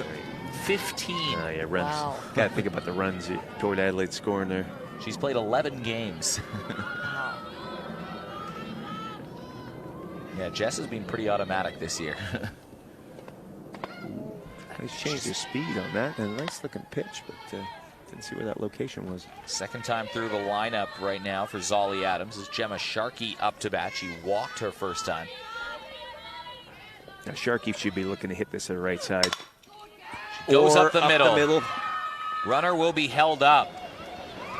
15. Oh, yeah, runs. Wow. Got to think about the runs Port Adelaide scoring there. She's played 11 games. Wow. Yeah, Jess has been pretty automatic this year. Nice change of speed on that. And a nice looking pitch, but didn't see where that location was. Second time through the lineup right now for Zolly Adams is Gemma Sharkey up to bat. She walked her first time. Now Sharkey should be looking to hit this at the right side. Goes Or up the middle. the middle. Runner will be held up.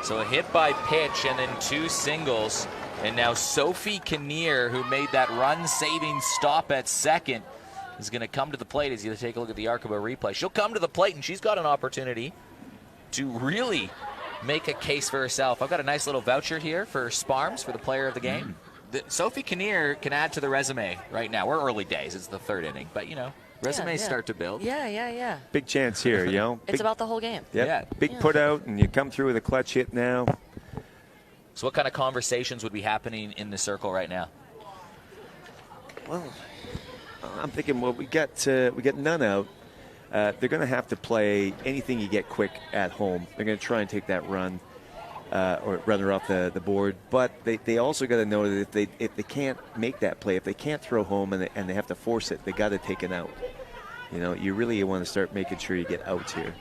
So a hit by pitch and then 2 singles. And now Sophie Kinnear, who made that run-saving stop at second, is going to come to the plate as you take a look at the Arcaba replay. She'll come to the plate, and she's got an opportunity to really make a case for herself. I've got a nice little voucher here for Sparms for the player of the game. Sophie Kinnear can add to the resume right now. We're early days. It's the 3rd inning. But, resumes start to build. Yeah. Big chance here, It's about the whole game. Yep. Yeah. Big put out, and you come through with a clutch hit now. So what kind of conversations would be happening in the circle right now? Well, I'm thinking, we got none out. They're going to have to play anything you get quick at home. They're going to try and take that run or runner off the board. But they also got to know that if they can't make that play, if they can't throw home and they have to force it, they got to take it out. You really want to start making sure you get outs here.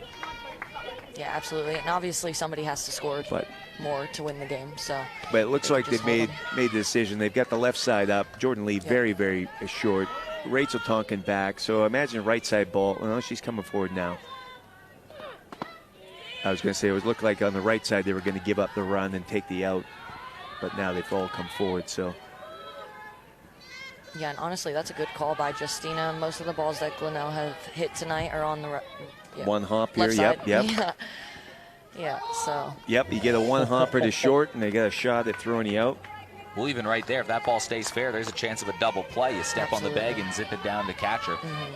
Yeah, absolutely. And obviously somebody has to score more to win the game. But it looks like they've made the decision. They've got the left side up. Jordan Lee very, very short. Rachel Tonkin back. So imagine right side ball. Well, she's coming forward now. I was going to say it looked like on the right side they were going to give up the run and take the out. But now they've all come forward. So. Yeah, and honestly, that's a good call by Justina. Most of the balls that Glenelg have hit tonight are on the one hop here. left side. Yep. Yeah, so. Yep, you get a one hopper to short, and they get a shot at throwing you out. Well, even right there, if that ball stays fair, there's a chance of a double play. You step Absolutely. on the bag and zip it down to catcher. Mm-hmm.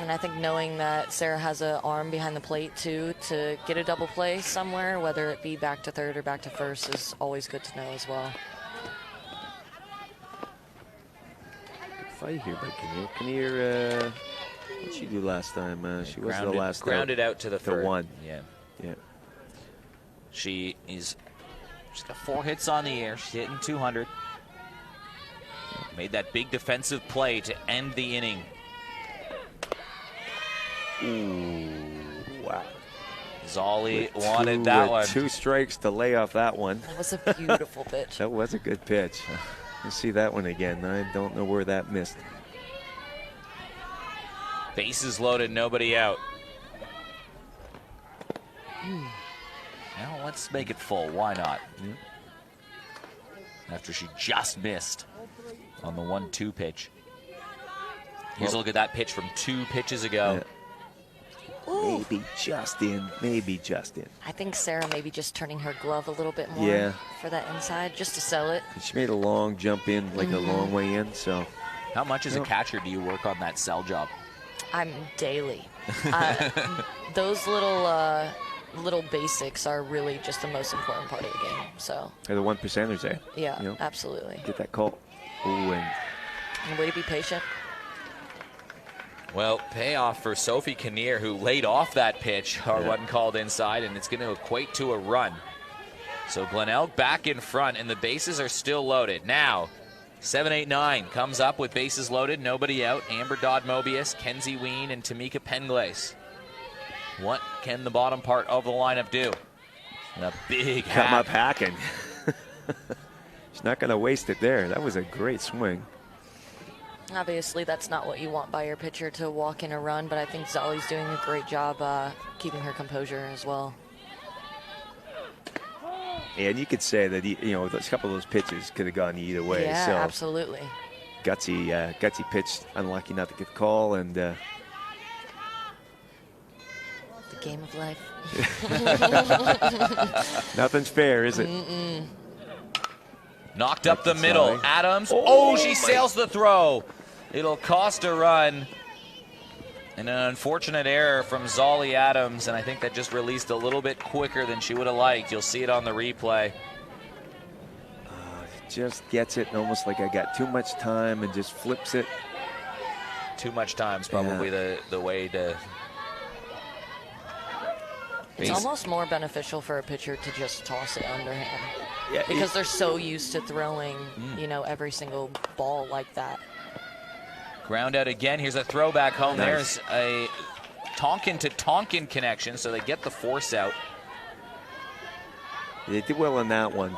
And I think knowing that Sarah has an arm behind the plate, too, to get a double play somewhere, whether it be back to third or back to first, is always good to know as well. Fight here by Kinnear. Kinnear, what did she do last time? She was the last grounded out to the third. one. Yeah. Yeah. She's got 4 hits on the air. She's hitting 200. Made that big defensive play to end the inning. Ooh, wow. Zolly wanted that one. 2 strikes to lay off that one. That was a beautiful pitch. That was a good pitch. You see that one again. I don't know where that missed. Bases loaded, nobody out. Now let's make it full. Why not? After she just missed on the 1-2 pitch. Here's a look at that pitch from 2 pitches ago. Maybe just in. Maybe just in. I think Sarah maybe just turning her glove a little bit more for that inside, just to sell it. She made a long jump in, like a long way in. So, how much as a catcher do you work on that sell job? I'm daily. Those little basics are really just the most important part of the game. So they're the 1%ers there. Yeah, absolutely. Get that call. Ooh, and way to be patient. Well, payoff for Sophie Kinnear, who laid off that pitch, or wasn't called inside, and it's going to equate to a run. So Glenelg back in front, and the bases are still loaded. Now, 7, 8, 9 comes up with bases loaded, nobody out. Amber Dodd-Mobius, Kenzie Ween, and Tamika Penglace. What can the bottom part of the lineup do? And a big hack. Come up hacking. She's not going to waste it there. That was a great swing. Obviously, that's not what you want by your pitcher to walk in a run, but I think Zolly's doing a great job keeping her composure as well. And you could say that, a couple of those pitches could have gone either way. Yeah, so absolutely. Gutsy pitch, unlucky not to get the call, and the game of life. Nothing's fair, is it? Knocked up the middle. Adams. Oh, she sails the throw. It'll cost a run. And an unfortunate error from Zolly Adams, and I think that just released a little bit quicker than she would have liked. You'll see it on the replay. Just gets it, and almost like I got too much time, and just flips it. Too much time is probably the way to... It's almost more beneficial for a pitcher to just toss it underhand. Yeah, because they're so used to throwing, every single ball like that. Ground out again. Here's a throwback home. Nice. There's a Tonkin to Tonkin connection, so they get the force out. They did well on that one.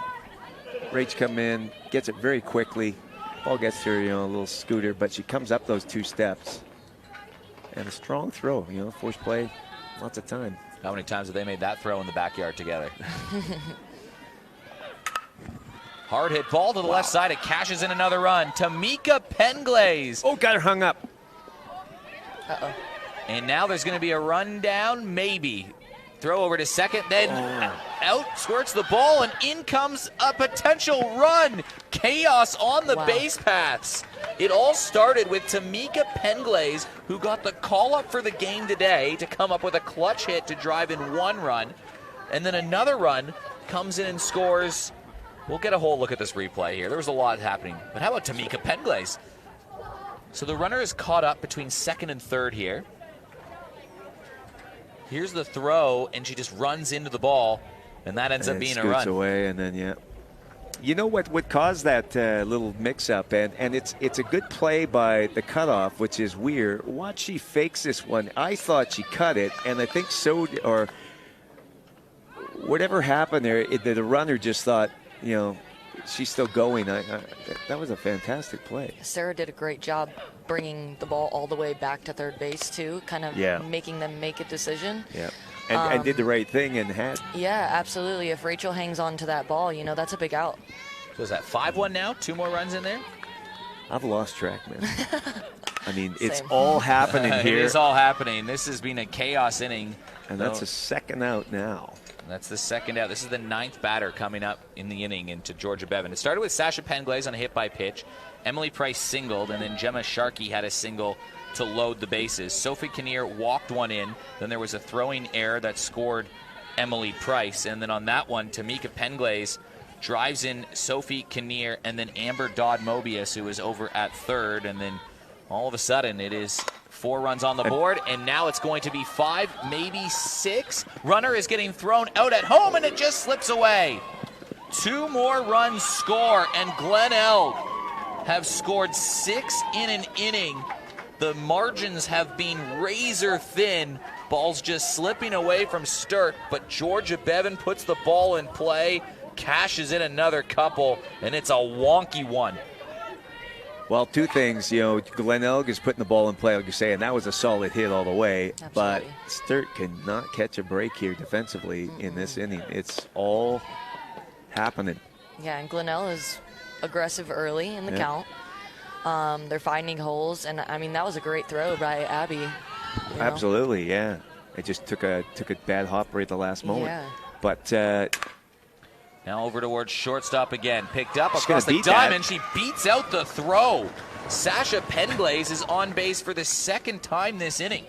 Rach come in, gets it very quickly. Ball gets to her, a little scooter, but she comes up those 2 steps. And a strong throw, force play, lots of time. How many times have they made that throw in the backyard together? Hard hit ball to the left side. It cashes in another run. Tamika Penglace. Oh, got her hung up. Uh-oh. And now there's going to be a run down, maybe. Throw over to second, then out squirts the ball, and in comes a potential run. Chaos on the base paths. It all started with Tamika Penglace, who got the call up for the game today to come up with a clutch hit to drive in 1 run. And then another run comes in and scores. We'll get a whole look at this replay here. There was a lot happening. But how about Tamika Penglace? So the runner is caught up between second and third here. Here's the throw, and she just runs into the ball, and that ends up being a run. Away, and then, You know what caused that little mix-up, and it's a good play by the cutoff, which is weird. Watch, she fakes this one. I thought she cut it, and I think so, or whatever happened there, the runner just thought, she's still going. That was a fantastic play. Sarah did a great job bringing the ball all the way back to third base, too, kind of making them make a decision. Yeah, and did the right thing and had. Yeah, absolutely. If Rachel hangs on to that ball, that's a big out. So is that 5-1 now? 2 more runs in there? I've lost track, man. I mean, it's all happening here. It is all happening. This has been a chaos inning. And that's a second out now. That's the second out. This is the 9th batter coming up in the inning into Georgia Bevan. It started with Sasha Penglace on a hit by pitch. Emily Price singled, and then Gemma Sharkey had a single to load the bases. Sophie Kinnear walked one in. Then there was a throwing error that scored Emily Price. And then on that one, Tamika Penglace drives in Sophie Kinnear and then Amber Dodd-Mobius, who is over at third. And then all of a sudden, it is 4 runs on the board, and now it's going to be 5, maybe 6. Runner is getting thrown out at home, and it just slips away. 2 more runs score, and Glenelg have scored 6 in an inning. The margins have been razor thin. Ball's just slipping away from Sturt, but Georgia Bevan puts the ball in play, cashes in another couple, and it's a wonky one. Well, 2 things. Glenelg is putting the ball in play, like you're saying. That was a solid hit all the way. Absolutely. But Sturt cannot catch a break here defensively in this inning. It's all happening. Yeah, and Glenelg is aggressive early in the count. They're finding holes, and I mean that was a great throw by Abby. Absolutely, yeah. It just took a bad hop right at the last moment. Yeah. But now over towards shortstop again. Picked up across the diamond. She beats out the throw. Sasha Penglace is on base for the 2nd time this inning.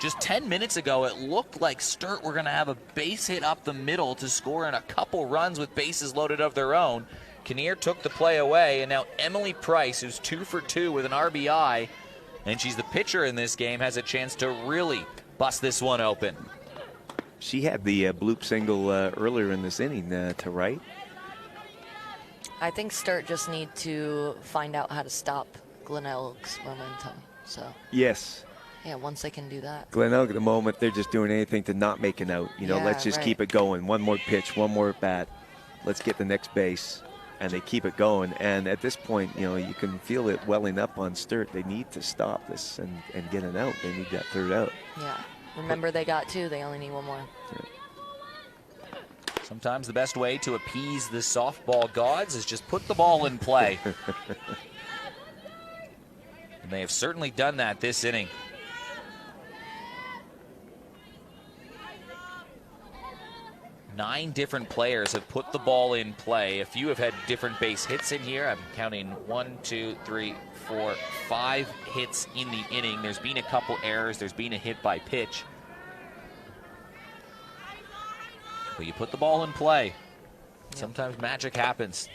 Just 10 minutes ago, it looked like Sturt were going to have a base hit up the middle to score in a couple runs with bases loaded of their own. Kinnear took the play away, and now Emily Price, who's 2 for 2 with an RBI, and she's the pitcher in this game, has a chance to really bust this one open. She had the bloop single earlier in this inning to right. I think Sturt just need to find out how to stop Glenelg's momentum. So Yes. yeah, once they can do that. Glenelg at the moment, they're just doing anything to not make an out. You know, Yeah, let's just right. keep it going. One more pitch, one more at bat. Let's get the next base. And they keep it going. And at this point, you know, you can feel it welling up on Sturt. They need to stop this and get an out. They need that third out. Yeah. Remember, they got 2. They only need 1 more. Sometimes the best way to appease the softball gods is just put the ball in play. And they have certainly done that this inning. Nine different players have put the ball in play. A few have had different base hits in here. I'm counting 1, 2, 3, 4, 5 hits in the inning. There's been a couple errors. There's been a hit by pitch. But you put the ball in play. Sometimes magic happens.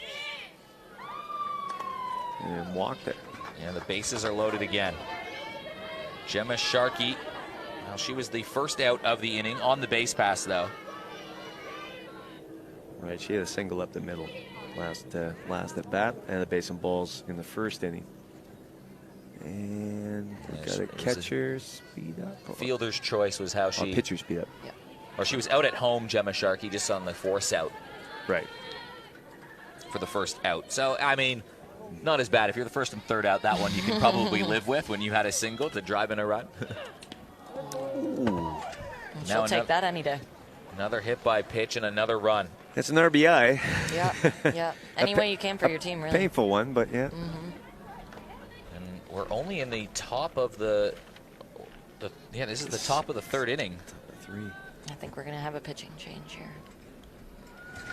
And walked it. Yeah, the bases are loaded again. Gemma Sharkey. Well, she was the first out of the inning on the base pass, though. Right, she had a single up the middle last at bat, and a base and balls in the first inning. And we got a catcher speed up. Fielder's choice was how she. Pitcher speed up. Yeah. Or she was out at home, Gemma Sharkey, just on the force out. Right. For the first out. So, I mean, not as bad. If you're the first and third out, that one you can probably live with when you had a single to drive in a run. She'll take that any day. Another hit by pitch and another run. It's an RBI. Yeah, yeah. Any way you can for your team, really. Painful one, but yeah. And we're only in the top of the this is the top of the third inning. 3. I think we're going to have a pitching change here.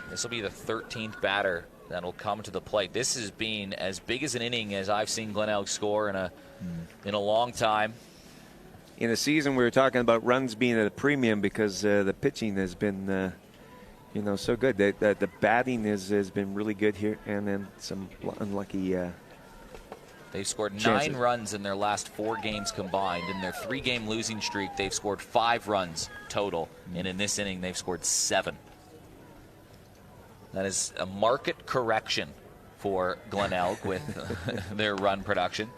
This will be the 13th batter that'll come to the plate. This has been as big as an inning as I've seen Glenelg score in a long time. In a season, we were talking about runs being at a premium because the pitching has been, so good. The batting has been really good here, and then some unlucky. They've scored chances. 9 runs in their last 4 games combined. In their 3-game losing streak, they've scored 5 runs total, and in this inning, they've scored 7. That is a market correction for Glenelg with their run production.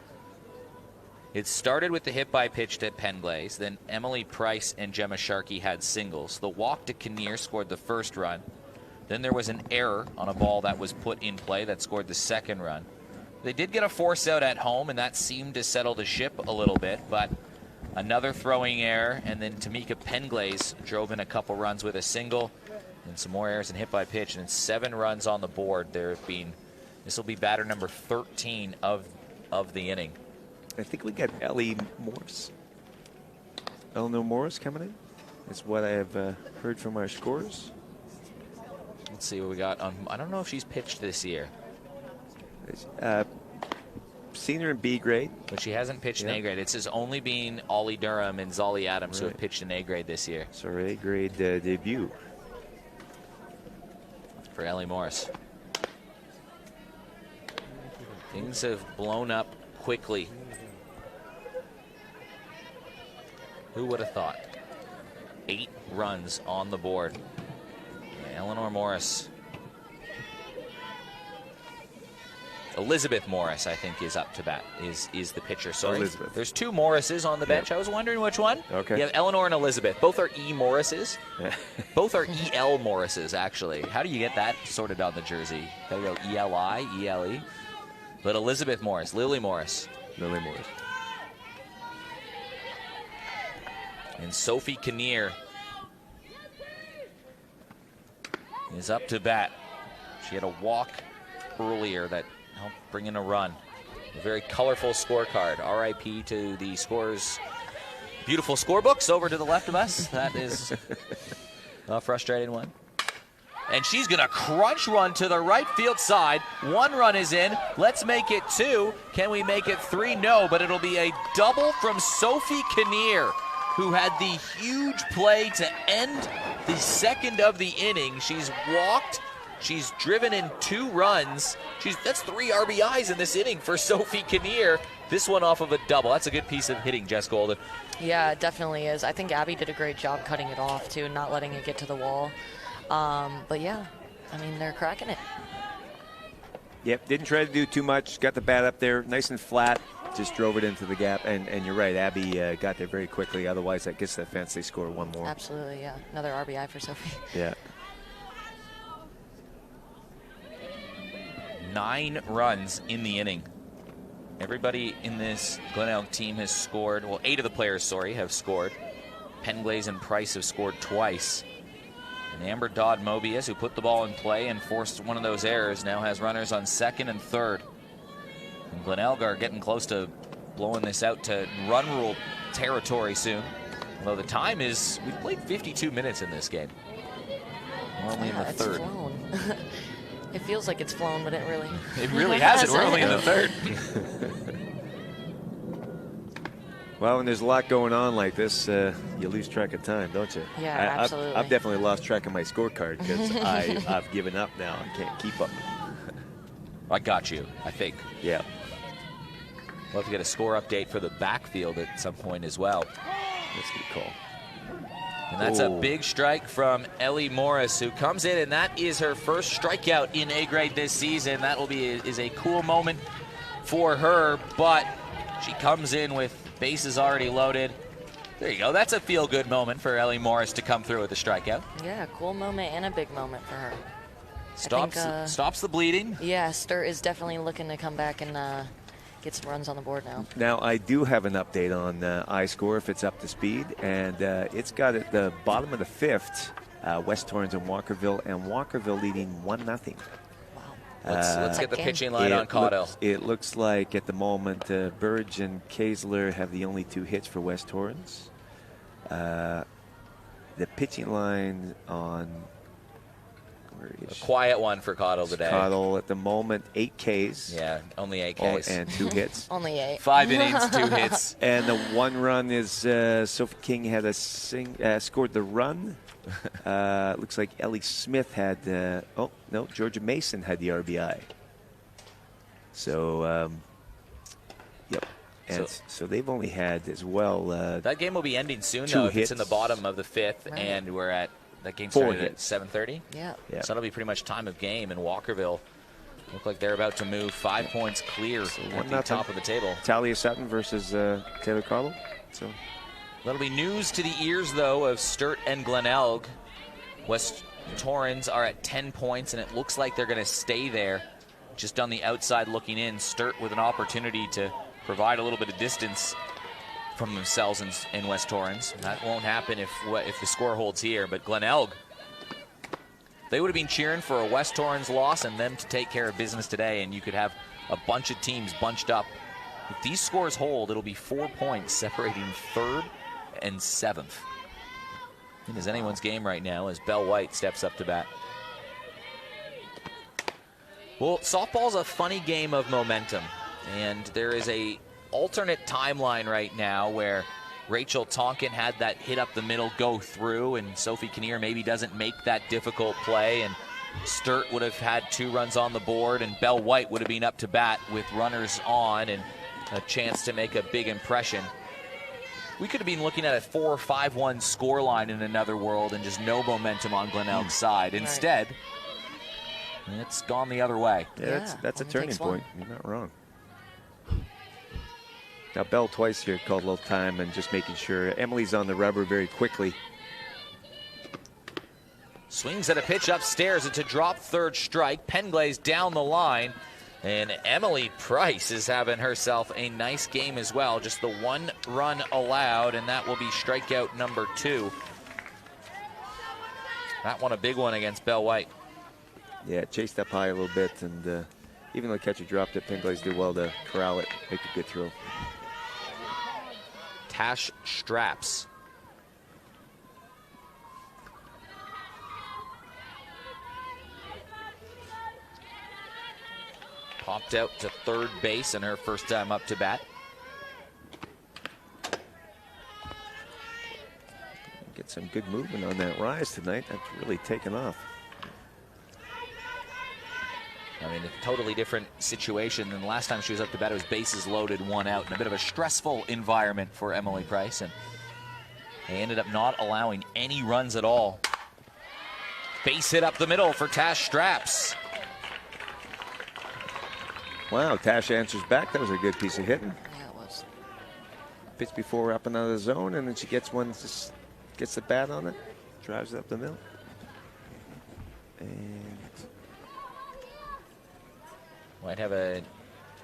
It started with the hit by pitch to Penglaze. Then Emily Price and Gemma Sharkey had singles. The walk to Kinnear scored the first run. Then there was an error on a ball that was put in play that scored the second run. They did get a force out at home, and that seemed to settle the ship a little bit, but another throwing error, and then Tamika Penglaze drove in a couple runs with a single, and some more errors and hit by pitch, and 7 runs on the board. This will be batter number 13 of the inning. I think we got Eleanor Morris coming in. That's what I have heard from our scores. Let's see what we got. I don't know if she's pitched this year. Senior in B grade. But she hasn't pitched in A grade. It's only been Ollie Durham and Zolly Adams who have pitched in A grade this year. So her A grade debut. For Ellie Morris. Things have blown up quickly. Who would have thought? 8 runs on the board. Eleanor Morris. Elizabeth Morris, I think, is up to bat, is the pitcher. Sorry. Elizabeth. There's 2 Morrises on the bench. Yep. I was wondering which one. Okay. You have Eleanor and Elizabeth. Both are E. Morrises. Both are E.L. Morrises, actually. How do you get that sorted on the jersey? They go E.L.I., E.L.E. But Elizabeth Morris, Lily Morris. Lily Morris. And Sophie Kinnear is up to bat. She had a walk earlier that helped bring in a run. A very colorful scorecard. RIP to the scorers. Beautiful scorebooks over to the left of us. That is a frustrating one. And she's going to crunch run to the right field side. 1 run is in. Let's make it 2. Can we make it 3? No, but it'll be a double from Sophie Kinnear, who had the huge play to end the second of the inning. She's walked. She's driven in 2 runs. That's 3 RBIs in this inning for Sophie Kinnear. This one off of a double. That's a good piece of hitting, Jess Golden. Yeah, it definitely is. I think Abby did a great job cutting it off, too, and not letting it get to the wall. But, yeah, I mean, they're cracking it. Yep, didn't try to do too much. Got the bat up there nice and flat. Just drove it into the gap. And you're right, Abby got there very quickly. Otherwise, that gets the fence. They score one more. Absolutely, yeah. Another RBI for Sophie. Yeah. 9 runs in the inning. Everybody in this Glenelg team has scored. Well, 8 of the players, have scored. Penglaze and Price have scored twice. And Amber Dodd Mobius, who put the ball in play and forced one of those errors, now has runners on second and third. And Glenelg are getting close to blowing this out to run rule territory soon. Although the time is, we've played 52 minutes in this game. We're only in the third. Flown. It feels like it's flown, but it really hasn't. We're only in the third. Well, when there's a lot going on like this, you lose track of time, don't you? Yeah, absolutely. I've definitely lost track of my scorecard because I've given up now. I can't keep up. I got you, I think. Yeah. We'll have to get a score update for the backfield at some point as well. That's a good call. And that's a big strike from Ellie Morris, who comes in, and that is her first strikeout in A grade this season. That will be is a cool moment for her, but she comes in with bases already loaded. There you go. That's a feel-good moment for Ellie Morris to come through with a strikeout. Yeah, cool moment and a big moment for her. Stops the bleeding. Yeah, Sturt is definitely looking to come back and get some runs on the board now. Now, I do have an update on iScore if it's up to speed, and it's got at the bottom of the 5th, West Torrens and Walkerville leading 1-0. Wow. Let's get the pitching line on Caudill. It looks like at the moment Burge and Kaesler have the only 2 hits for West Torrens. The pitching line on... A quiet one for Caudill today. Caudill at the moment, 8 Ks. Yeah, only 8 Ks. And 2 hits. Only 8. 5 innings, 2 hits. And the 1 run is Sophie King had scored the run. Looks like Ellie Smith had, Georgia Mason had the RBI. So, yep. And so they've only had as well. That game will be ending soon, though, if it's in the bottom of the 5th, and we're at. That game started at 7:30. Yeah. So that'll be pretty much time of game. And Walkerville look like they're about to move 5 points clear at the top of the table. Talia Sutton versus Taylor Caudill. So that'll be news to the ears, though, of Sturt and Glenelg. West Torrens are at 10 points, and it looks like they're going to stay there. Just on the outside looking in, Sturt with an opportunity to provide a little bit of distance from themselves in West Torrens. That won't happen if the score holds here. But Glenelg, they would have been cheering for a West Torrens loss and them to take care of business today, and you could have a bunch of teams bunched up. If these scores hold, it'll be 4 points separating 3rd and 7th. It is anyone's game right now as Belle White steps up to bat. Well, softball's a funny game of momentum, and there is a alternate timeline right now where Rachel Tonkin had that hit up the middle go through, and Sophie Kinnear maybe doesn't make that difficult play, and Sturt would have had 2 runs on the board, and Belle White would have been up to bat with runners on and a chance to make a big impression. We could have been looking at a 4 or 5-1 scoreline in another world and just no momentum on Glenelg's side. Instead, it's gone the other way. Yeah, that's a turning point. You're not wrong. Now, Bell twice here called a little time and just making sure. Emily's on the rubber very quickly. Swings at a pitch upstairs. It's a drop 3rd strike. Penglaze down the line. And Emily Price is having herself a nice game as well. Just the 1 run allowed, and that will be strikeout number 2. That one a big one against Belle White. Yeah, chased up high a little bit, and even though the catcher dropped it, Penglaze did well to corral it, make a good throw. Tash Straps. Popped out to 3rd base in her first time up to bat. Get some good movement on that rise tonight. That's really taken off. I mean, a totally different situation than the last time she was up to bat. It was bases loaded, 1 out, and a bit of a stressful environment for Emily Price. And they ended up not allowing any runs at all. Base hit up the middle for Tash Straps. Wow, Tash answers back. That was a good piece of hitting. Yeah, it was. Pitch before up and out of the zone, and then she gets one, just gets the bat on it, drives it up the middle. And might have a,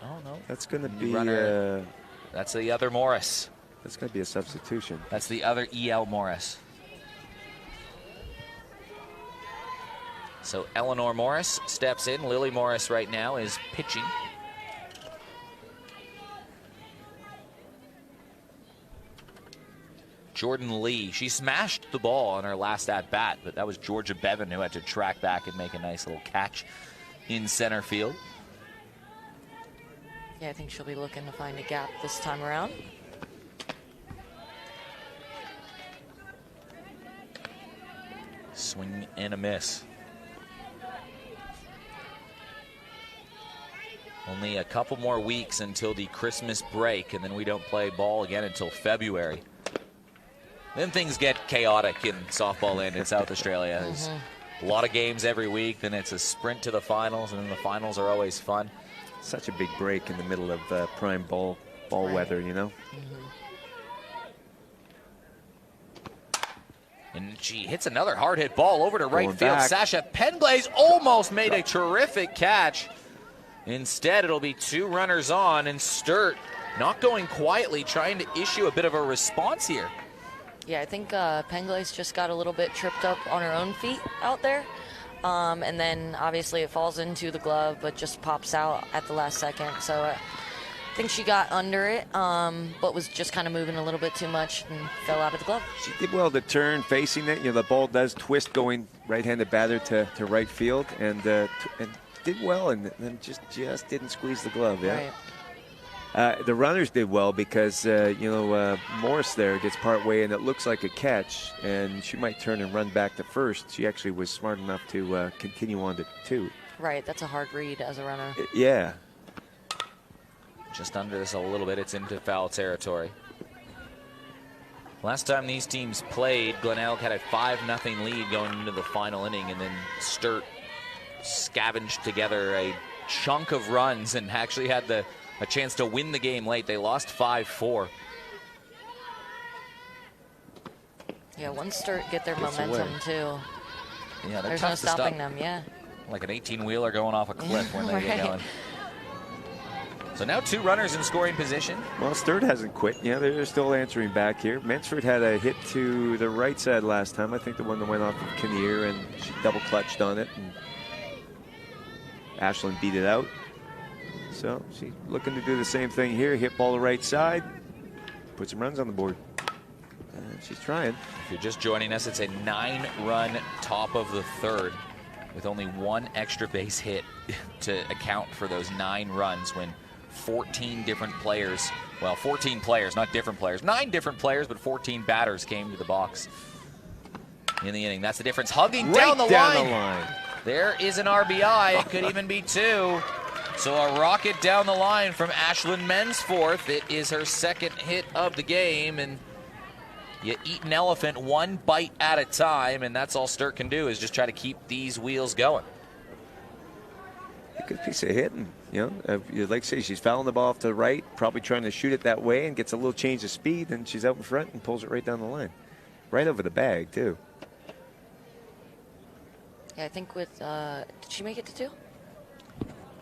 oh no. that's going to be, runner. That's the other Morris. That's going to be a substitution. That's the other E.L. Morris. So Eleanor Morris steps in. Lily Morris right now is pitching. Jordan Lee, she smashed the ball on her last at-bat, but that was Georgia Bevan who had to track back and make a nice little catch in center field. Yeah, I think she'll be looking to find a gap this time around. Swing and a miss. Only a couple more weeks until the Christmas break, and then we don't play ball again until February. Then things get chaotic in softball land in South Australia. There's a lot of games every week, then it's a sprint to the finals, and then the finals are always fun. Such a big break in the middle of prime ball weather, you know? And she hits another hard hit ball over to right Going field. back. Sasha Penglaze almost made a terrific catch. Instead, it'll be 2 runners on, and Sturt not going quietly, trying to issue a bit of a response here. Yeah, I think Penglace just got a little bit tripped up on her own feet out there. And then obviously it falls into the glove, but just pops out at the last second. So I think she got under it, but was just kind of moving a little bit too much and fell out of the glove. She did well to turn facing it. You know, the ball does twist going right-handed batter to right field, and did well, and then just didn't squeeze the glove. Yeah. Right. The runners did well because, Morris there gets part way, and it looks like a catch, and she might turn and run back to first. She actually was smart enough to continue on to 2. Right, that's a hard read as a runner. Yeah. Just under this a little bit, it's into foul territory. Last time these teams played, Glenelg had a 5-0 lead going into the final inning, and then Sturt scavenged together a chunk of runs and actually had a chance to win the game late. They lost 5-4. Yeah, once Sturt get their Gets momentum away. too, Yeah, they're there's tough no to stop. stopping them. Yeah. Like an 18-wheeler going off a cliff when they get Right. going. So now 2 runners in scoring position. Well, Sturt hasn't quit. Yeah, they're still answering back here. Mansford had a hit to the right side last time. I think the one that went off of Kinnear, and she double clutched on it, and Ashland beat it out. So she's looking to do the same thing here. Hit ball to right side, put some runs on the board. And she's trying. If you're just joining us, it's a 9-run top of the 3rd with only 1 extra base hit to account for those 9 runs when 14 different players, well, 14 players, not different players, 9 different players, but 14 batters came to the box in the inning. That's the difference. Hugging Right down the line. line. There is an RBI. It could even be 2. So a rocket down the line from Ashlyn Mensforth. It is her 2nd hit of the game, and you eat an elephant 1 bite at a time, and that's all Sturt can do is just try to keep these wheels going. A good piece of hitting. You know, you'd like to say she's fouling the ball off to the right, probably trying to shoot it that way, and gets a little change of speed, and she's out in front and pulls it right down the line. Right over the bag, too. Yeah, I think with did she make it to 2?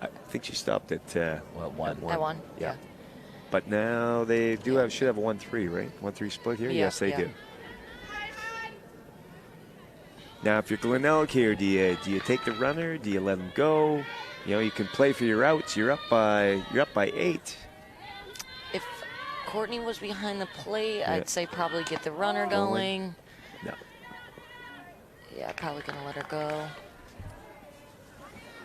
I think she stopped at Well, 1. At 1. Yeah. But now they do should have a 1-3, right? 1-3 split here? Yeah, Yes, they yeah. do. Now, if you're Glenelg here, do you take the runner? Do you let him go? You know, you can play for your outs. You're up by 8. If Courtney was behind the plate, I'd say probably get the runner going. No. Yeah, probably gonna let her go.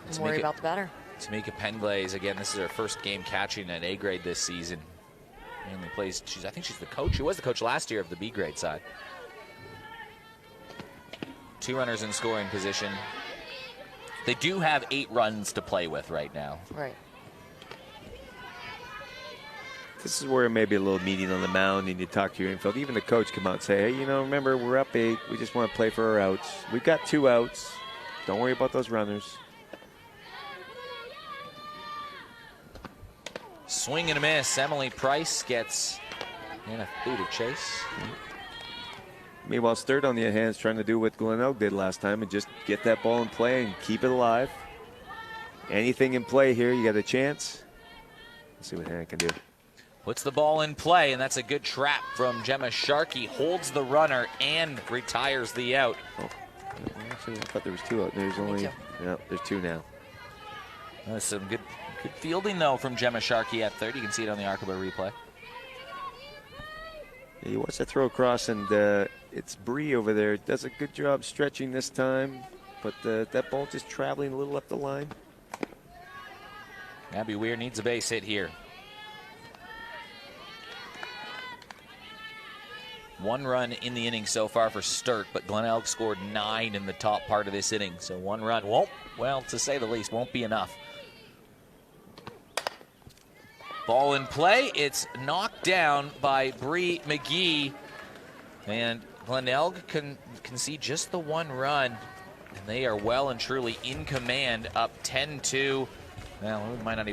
Let's And worry make it- about the batter. Tamika Penglaze, again, this is her first game catching at A grade this season. Mainly plays, I think she's the coach. She was the coach last year of the B grade side. 2 runners in scoring position. They do have 8 runs to play with right now. Right. This is where maybe a little meeting on the mound, and you talk to your infield. Even the coach come out and say, hey, you know, remember, we're up 8. We just want to play for our outs. We've got 2 outs. Don't worry about those runners. swing and a miss. Emily Price gets in a booted chase. Meanwhile, Sturt on the other hand is trying to do what Glenelg did last time and just get that ball in play and keep it alive. Anything in play here, you got a chance. Let's see what Hannah can do. Puts the ball in play, and that's a good trap from Gemma Sharkey. Holds the runner and retires the out. Oh, actually, I thought there was 2 out. There's only, no, there's 2 now. That's some good fielding, though, from Gemma Sharkey at third. You can see it on the Arkaba replay. He wants to throw across, and it's Bree over there. Does a good job stretching this time, but that ball just traveling a little up the line. Abby Weir needs a base hit here. 1 run in the inning so far for Sturt, but Glenelg scored 9 in the top part of this inning. So 1 run won't, well, to say the least, won't be enough. Ball in play. It's knocked down by Bree McGee. And Glenelg can see just the 1 run. And they are well and truly in command, up 10-2. Well, we might not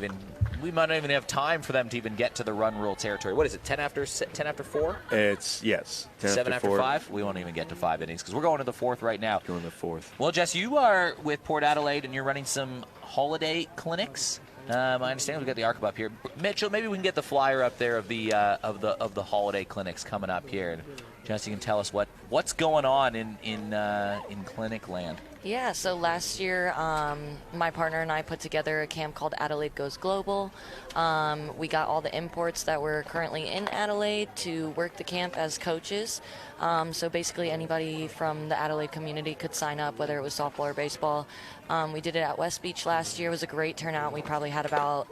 even have time for them to even get to the run rule territory. What is it, 10 after 4? It's, yes. 7 after 5? We won't even get to 5 innings because we're going to the 4th right now. Going to the 4th. Well, Jess, you are with Port Adelaide and you're running some holiday clinics. I understand we've got the Arkaba up here. Mitchell, maybe we can get the flyer up there of the holiday clinics coming up here. And Jess, you can tell us what's going on in clinic land. Yeah, so last year, my partner and I put together a camp called Adelaide Goes Global. We got all the imports that were currently in Adelaide to work the camp as coaches. So basically anybody from the Adelaide community could sign up, whether it was softball or baseball. We did it at West Beach last year. It was a great turnout. We probably had about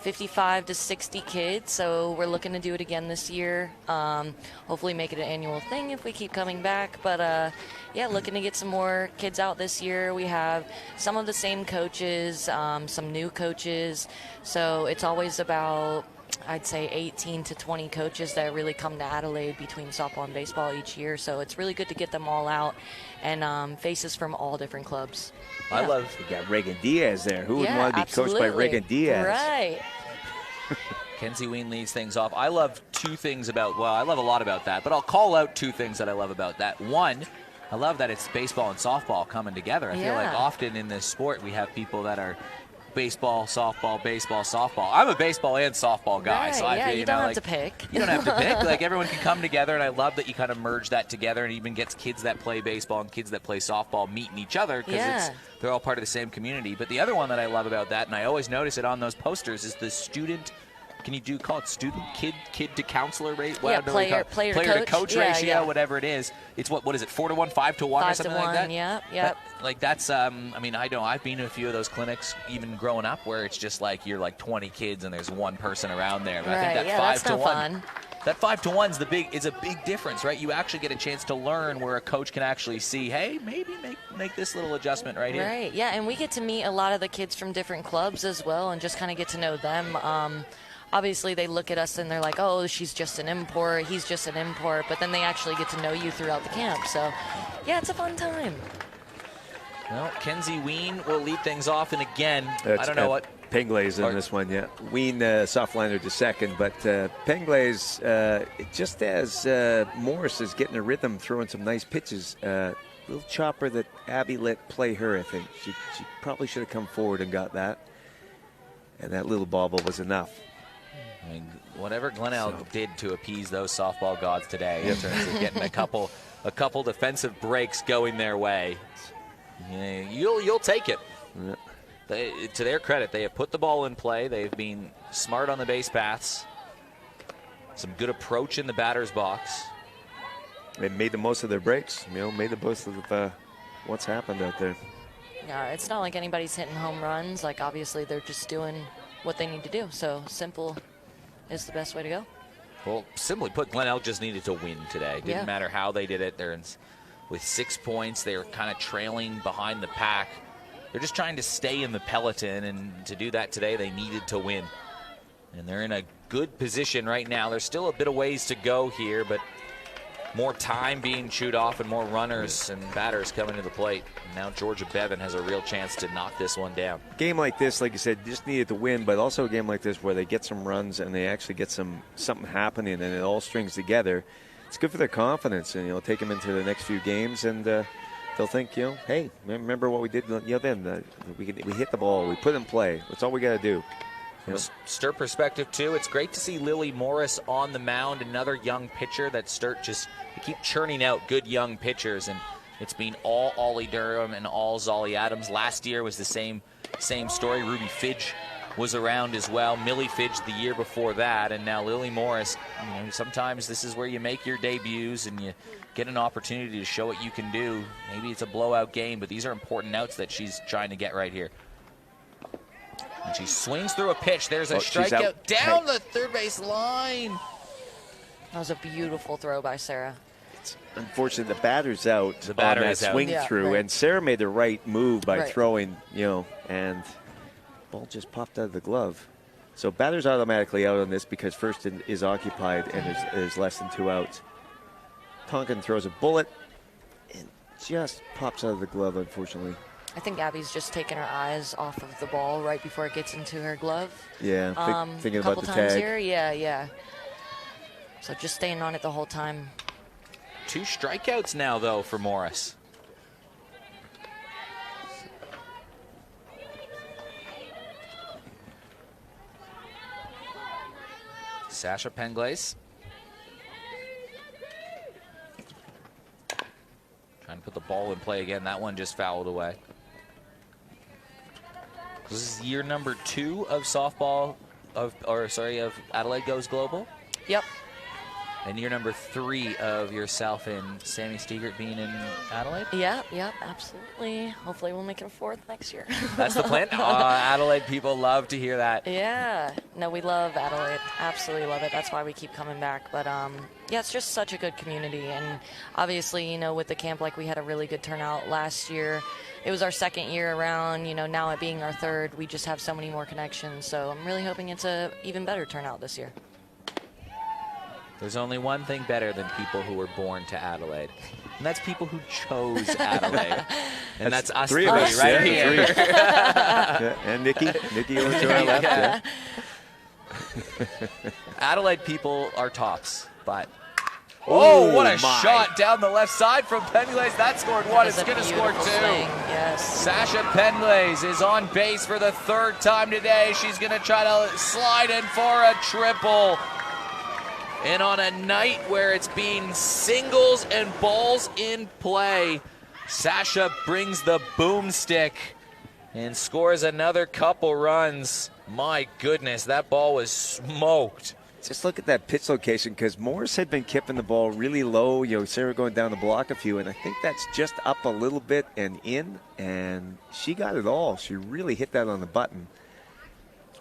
55 to 60 kids, so we're looking to do it again this year. Hopefully make it an annual thing if we keep coming back. But yeah, looking to get some more kids out this year. We have some of the same coaches, some new coaches. So it's always about, I'd say, 18 to 20 coaches that really come to Adelaide between softball and baseball each year. So it's really good to get them all out and faces from all different clubs. Yeah. I love, you got Reagan Diaz there. Who wouldn't want to be coached by Reagan Diaz? Right. Kenzie Ween leads things off. I love 2 things about, well, I love a lot about that, but I'll call out 2 things that I love about that. One, I love that it's baseball and softball coming together. I feel like often in this sport we have people that are baseball, softball. I'm a baseball and softball guy. Right, so I feel, you don't have to pick. You don't have to pick. Like, everyone can come together, and I love that you kind of merge that together and even gets kids that play baseball and kids that play softball meeting each other because they're all part of the same community. But the other one that I love about that, and I always notice it on those posters, is the student. Can you call it student, kid to counselor rate? Yeah, player to coach ratio, whatever it is. It's what is it, 4 to 1, 5 to 1, or something like that? Yeah. Like that's, I mean, I know I've been to a few of those clinics, even growing up, where it's just like you're like 20 kids and there's 1 person around there. But I think that 5 to 1. Fun. That 5 to 1 is a big difference, right? You actually get a chance to learn where a coach can actually see, hey, maybe make this little adjustment right here. Right. Yeah, and we get to meet a lot of the kids from different clubs as well, and just kind of get to know them. Obviously, they look at us and they're like, oh, she's just an import, he's just an import, but then they actually get to know you throughout the camp. So, yeah, it's a fun time. Well, Kenzie Ween will lead things off, and again, I don't know what. Penglay's in this one, yeah. Ween softliner to second, but Penglay's, just as Morris is getting a rhythm, throwing some nice pitches, little chopper that Abby let play her, I think. She probably should have come forward and got that. And that little bobble was enough. I mean, whatever Glenelg did to appease those softball gods today in terms of getting a couple defensive breaks going their way, you'll take it. Yeah. To their credit, they have put the ball in play. They've been smart on the base paths. Some good approach in the batter's box. They made the most of their breaks. Made the most of what's happened out there. Yeah, it's not like anybody's hitting home runs. Like, obviously, they're just doing what they need to do. So simple is the best way to go. Well, simply put, Glenelg just needed to win today. Didn't matter how they did it. They're with 6 points. They're kind of trailing behind the pack. They're just trying to stay in the peloton, and to do that today, they needed to win. And they're in a good position right now. There's still a bit of ways to go here, but more time being chewed off and more runners and batters coming to the plate. And now Georgia Bevan has a real chance to knock this one down. Game like this, like you said, just needed to win, but also a game like this where they get some runs and they actually get something happening and it all strings together. It's good for their confidence, and take them into the next few games, and they'll think, hey, remember what we did then? We hit the ball, we put it in play. That's all we got to do. From a Sturt perspective, too, it's great to see Lily Morris on the mound, another young pitcher that Sturt they keep churning out good young pitchers, and it's been all Ollie Durham and all Zolly Adams. Last year was the same story. Ruby Fidge was around as well. Millie Fidge the year before that, and now Lily Morris. Sometimes this is where you make your debuts and you get an opportunity to show what you can do. Maybe it's a blowout game, but these are important outs that she's trying to get right here. And she swings through a pitch. There's a strikeout down the third base line. That was a beautiful throw by Sarah. Unfortunately, the batter's out the batter on that is out. swing through, right. And Sarah made the right move by throwing, and ball just popped out of the glove. So batter's automatically out on this because first is occupied and is less than 2 outs. Tonkin throws a bullet and just pops out of the glove, unfortunately. I think Abby's just taking her eyes off of the ball right before it gets into her glove. Yeah, thinking a couple about the times tag. here, yeah. So just staying on it the whole time. 2 strikeouts now, though, for Morris. Sasha Penglace. Trying to put the ball in play again. That one just fouled away. This is year number 2 of softball, of Adelaide Goes Global. Yep. And year number 3 of yourself and Sammy Stegert being in Adelaide? Yep, absolutely. Hopefully we'll make it a 4th next year. That's the plan? Adelaide people love to hear that. Yeah. No, we love Adelaide. Absolutely love it. That's why we keep coming back. But, yeah, it's just such a good community. And obviously, with the camp, we had a really good turnout last year. It was our 2nd year around. Now it being our 3rd, we just have so many more connections. So I'm really hoping it's a even better turnout this year. There's only one thing better than people who were born to Adelaide, and that's people who chose Adelaide. And that's us 3 of us right here. 3. Yeah, and Nikki over to our left. Yeah. Adelaide people are tops, but what a shot down the left side from Penglace. That scored 1. It's going to score 2. Yes. Sasha Penglace is on base for the 3rd time today. She's going to try to slide in for a triple. And on a night where it's been singles and balls in play, Sasha brings the boomstick and scores another couple runs. My goodness, that ball was smoked. Just look at that pitch location, because Morris had been kipping the ball really low. Sarah going down the block a few, and I think that's just up a little bit and in, and she got it all. She really hit that on the button.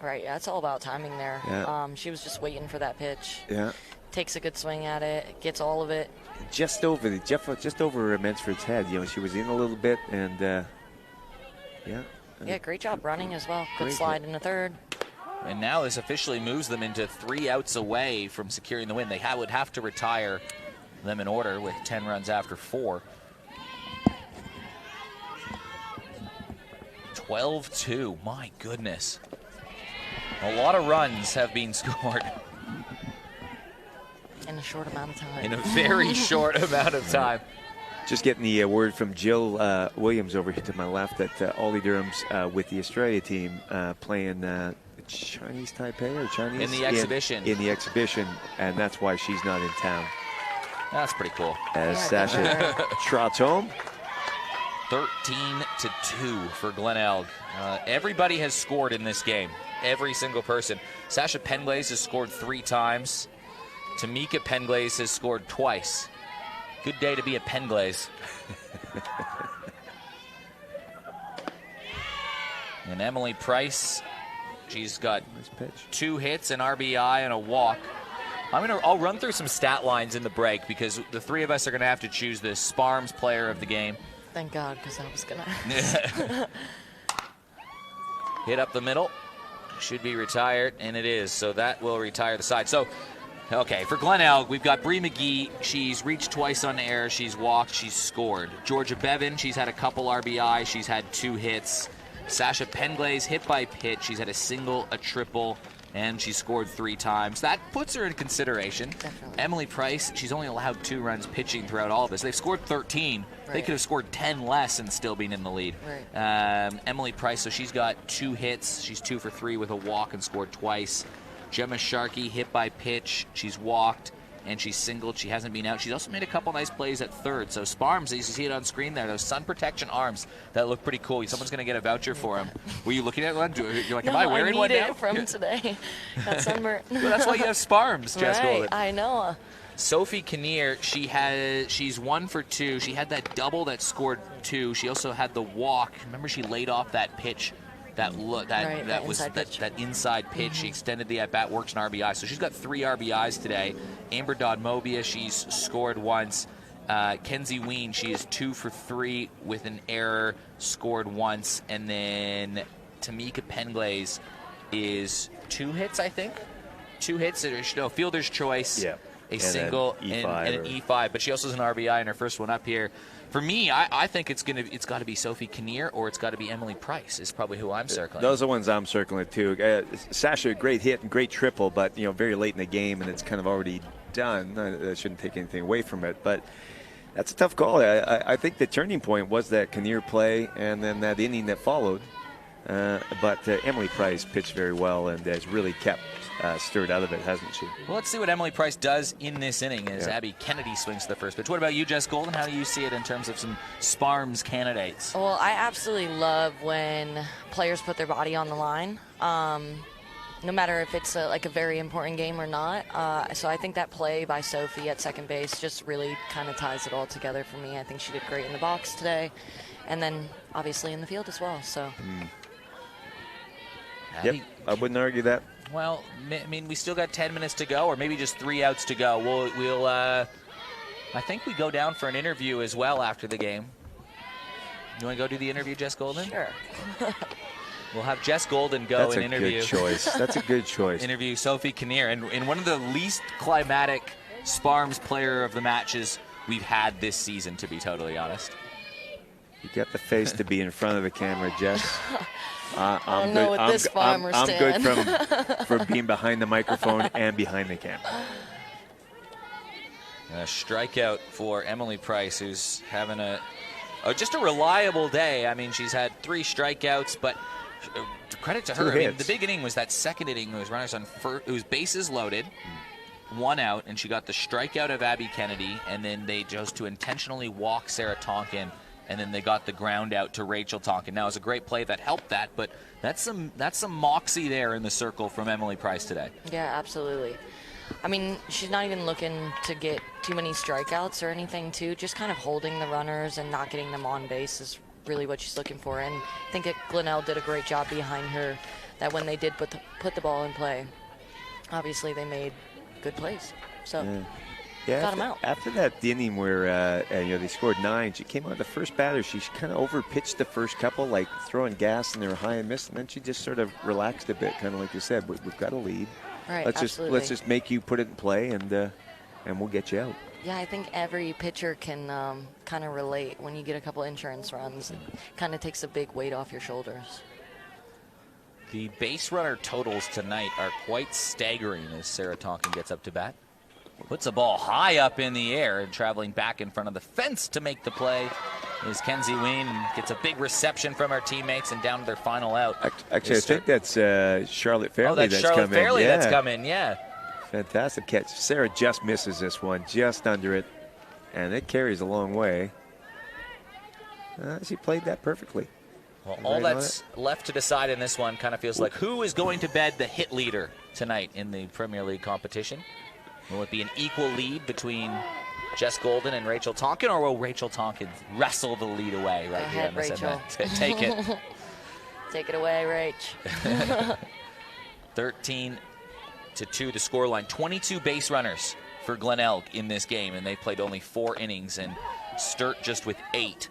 Right, yeah, it's all about timing there. Yeah. She was just waiting for that pitch. Yeah. Takes a good swing at it, gets all of it. Just over Mensford's head. She was in a little bit, and yeah. Yeah, great job running as well. Good Great slide hit. in the 3rd. And now this officially moves them into 3 outs away from securing the win. They would have to retire them in order with 10 runs after 4. 12-2, my goodness. A lot of runs have been scored. In a short amount of time. In a very short amount of time. Just getting the word from Jill Williams over here to my left that Ollie Durham's with the Australia team playing Chinese Taipei or Chinese? In the exhibition. In the exhibition, and that's why she's not in town. That's pretty cool. As Sasha trots home. 13-2 for Glenelg. Everybody has scored in this game. Every single person. Sasha Penglace has scored 3 times. Tamika Penglace has scored twice. Good day to be a Penglace. And Emily Price, she's got 2 hits, an RBI, and a walk. I'll run through some stat lines in the break because the 3 of us are going to have to choose the Sparms player of the game. Thank God, because I was going to. Hit up the middle. Should be retired, and it is. So that will retire the side. So Okay, for Glenelg, we've got Bree McGee. She's reached twice on air. She's walked. She's scored. Georgia Bevan, she's had a couple RBI. She's had 2 hits. Sasha Penglaze, hit by pitch. She's had a single, a triple, and she scored 3 times. That puts her in consideration. Definitely. Emily Price, she's only allowed 2 runs pitching throughout all of this. They've scored 13. They Right. could have scored 10 less and still been in the lead. Right. Emily Price, so she's got 2 hits. She's 2 for 3 with a walk and scored twice. Gemma Sharkey, hit by pitch. She's walked and she's singled. She hasn't been out. She's also made a couple nice plays at third. So Sparms, you see it on screen there, those sun protection arms that look pretty cool. Someone's going to get a voucher for them. Were you looking at one? You're like, am I wearing one now? I need it from today. Got sunburn. Well, that's why you have Sparms, Jess Right, Golden. I know. Sophie Kinnear, she's 1 for 2. She had that double that scored 2. She also had the walk. Remember, she laid off that pitch. That inside pitch. She extended the at-bat, works an RBI. So she's got 3 RBIs today. Amber Dodd-Mobia, she's scored once. Kenzie Ween, she is 2 for 3 with an error, scored once. And then Tamika Penglaze is 2 hits, I think. 2 hits. No, fielder's choice. Yeah. A single and an E5. But she also has an RBI in her first one up here. For me, I think it's got to be Sophie Kinnear or it's got to be Emily Price is probably who I'm circling. Those are the ones I'm circling too. Sasha, great hit and great triple, but very late in the game and it's kind of already done. I shouldn't take anything away from it, but that's a tough call. I think the turning point was that Kinnear play and then that inning that followed. But Emily Price pitched very well and has really kept Sturt out of it, hasn't she? Well, let's see what Emily Price does in this inning as Abby Kennedy swings to the first pitch. What about you, Jess Golden? How do you see it in terms of some Sparms candidates? Well, I absolutely love when players put their body on the line, no matter if it's a very important game or not. So I think that play by Sophie at second base just really kind of ties it all together for me. I think she did great in the box today, and then obviously in the field as well. So. Yep, I wouldn't argue that. Well, I mean, we still got 10 minutes to go, or maybe just 3 outs to go. We'll I think we go down for an interview as well after the game. You want to go do the interview, Jess Golden? Sure. We'll have Jess Golden go and interview. That's a good choice. That's a good choice. Interview Sophie Kinnear, and in one of the least climatic Sparms player of the matches we've had this season, to be totally honest. You got the face to be in front of the camera, Jess. I'm good. I'm good from being behind the microphone and behind the camera. A strikeout for Emily Price, who's having just a reliable day. I mean, she's had 3 strikeouts, but credit to her. I mean, the big inning was that second inning. It was runners on first. It was bases loaded, 1 out, and she got the strikeout of Abby Kennedy, and then they chose to intentionally walk Sarah Tonkin. And then they got the ground out to Rachel Tonkin. Now, it was a great play that helped that, but that's some moxie there in the circle from Emily Price today. Yeah, absolutely. I mean, she's not even looking to get too many strikeouts or anything, too. Just kind of holding the runners and not getting them on base is really what she's looking for. And I think Glenelg did a great job behind her, that when they did put the ball in play, obviously they made good plays. So... Yeah, got him out. After that inning where they scored 9, she came on the first batter. She kind of overpitched the first couple, like throwing gas and they were high and miss, and then she just sort of relaxed a bit, kind of like you said. We've got a lead. Right, let's just make you put it in play, and we'll get you out. Yeah, I think every pitcher can kind of relate when you get a couple insurance runs. It kind of takes a big weight off your shoulders. The base runner totals tonight are quite staggering as Sarah Tonkin gets up to bat. Puts a ball high up in the air and traveling back in front of the fence to make the play is Kenzie Ween. Gets a big reception from our teammates and down to their final out. Actually, I think that's Charlotte Fairley. Oh, that's Charlotte Fairley that's come in, yeah. Fantastic catch. Sarah just misses this one, just under it, and it carries a long way. She played that perfectly. Well, all that's left to decide in this one kind of feels like who is going to bed the hit leader tonight in the Premier League competition. Will it be an equal lead between Jess Golden and Rachel Tonkin, or will Rachel Tonkin wrestle the lead away right here in this event? Take it. Take it away, Rach. 13-2 the scoreline. 22 base runners for Glenelg in this game, and they played only 4 innings, and Sturt just with 8.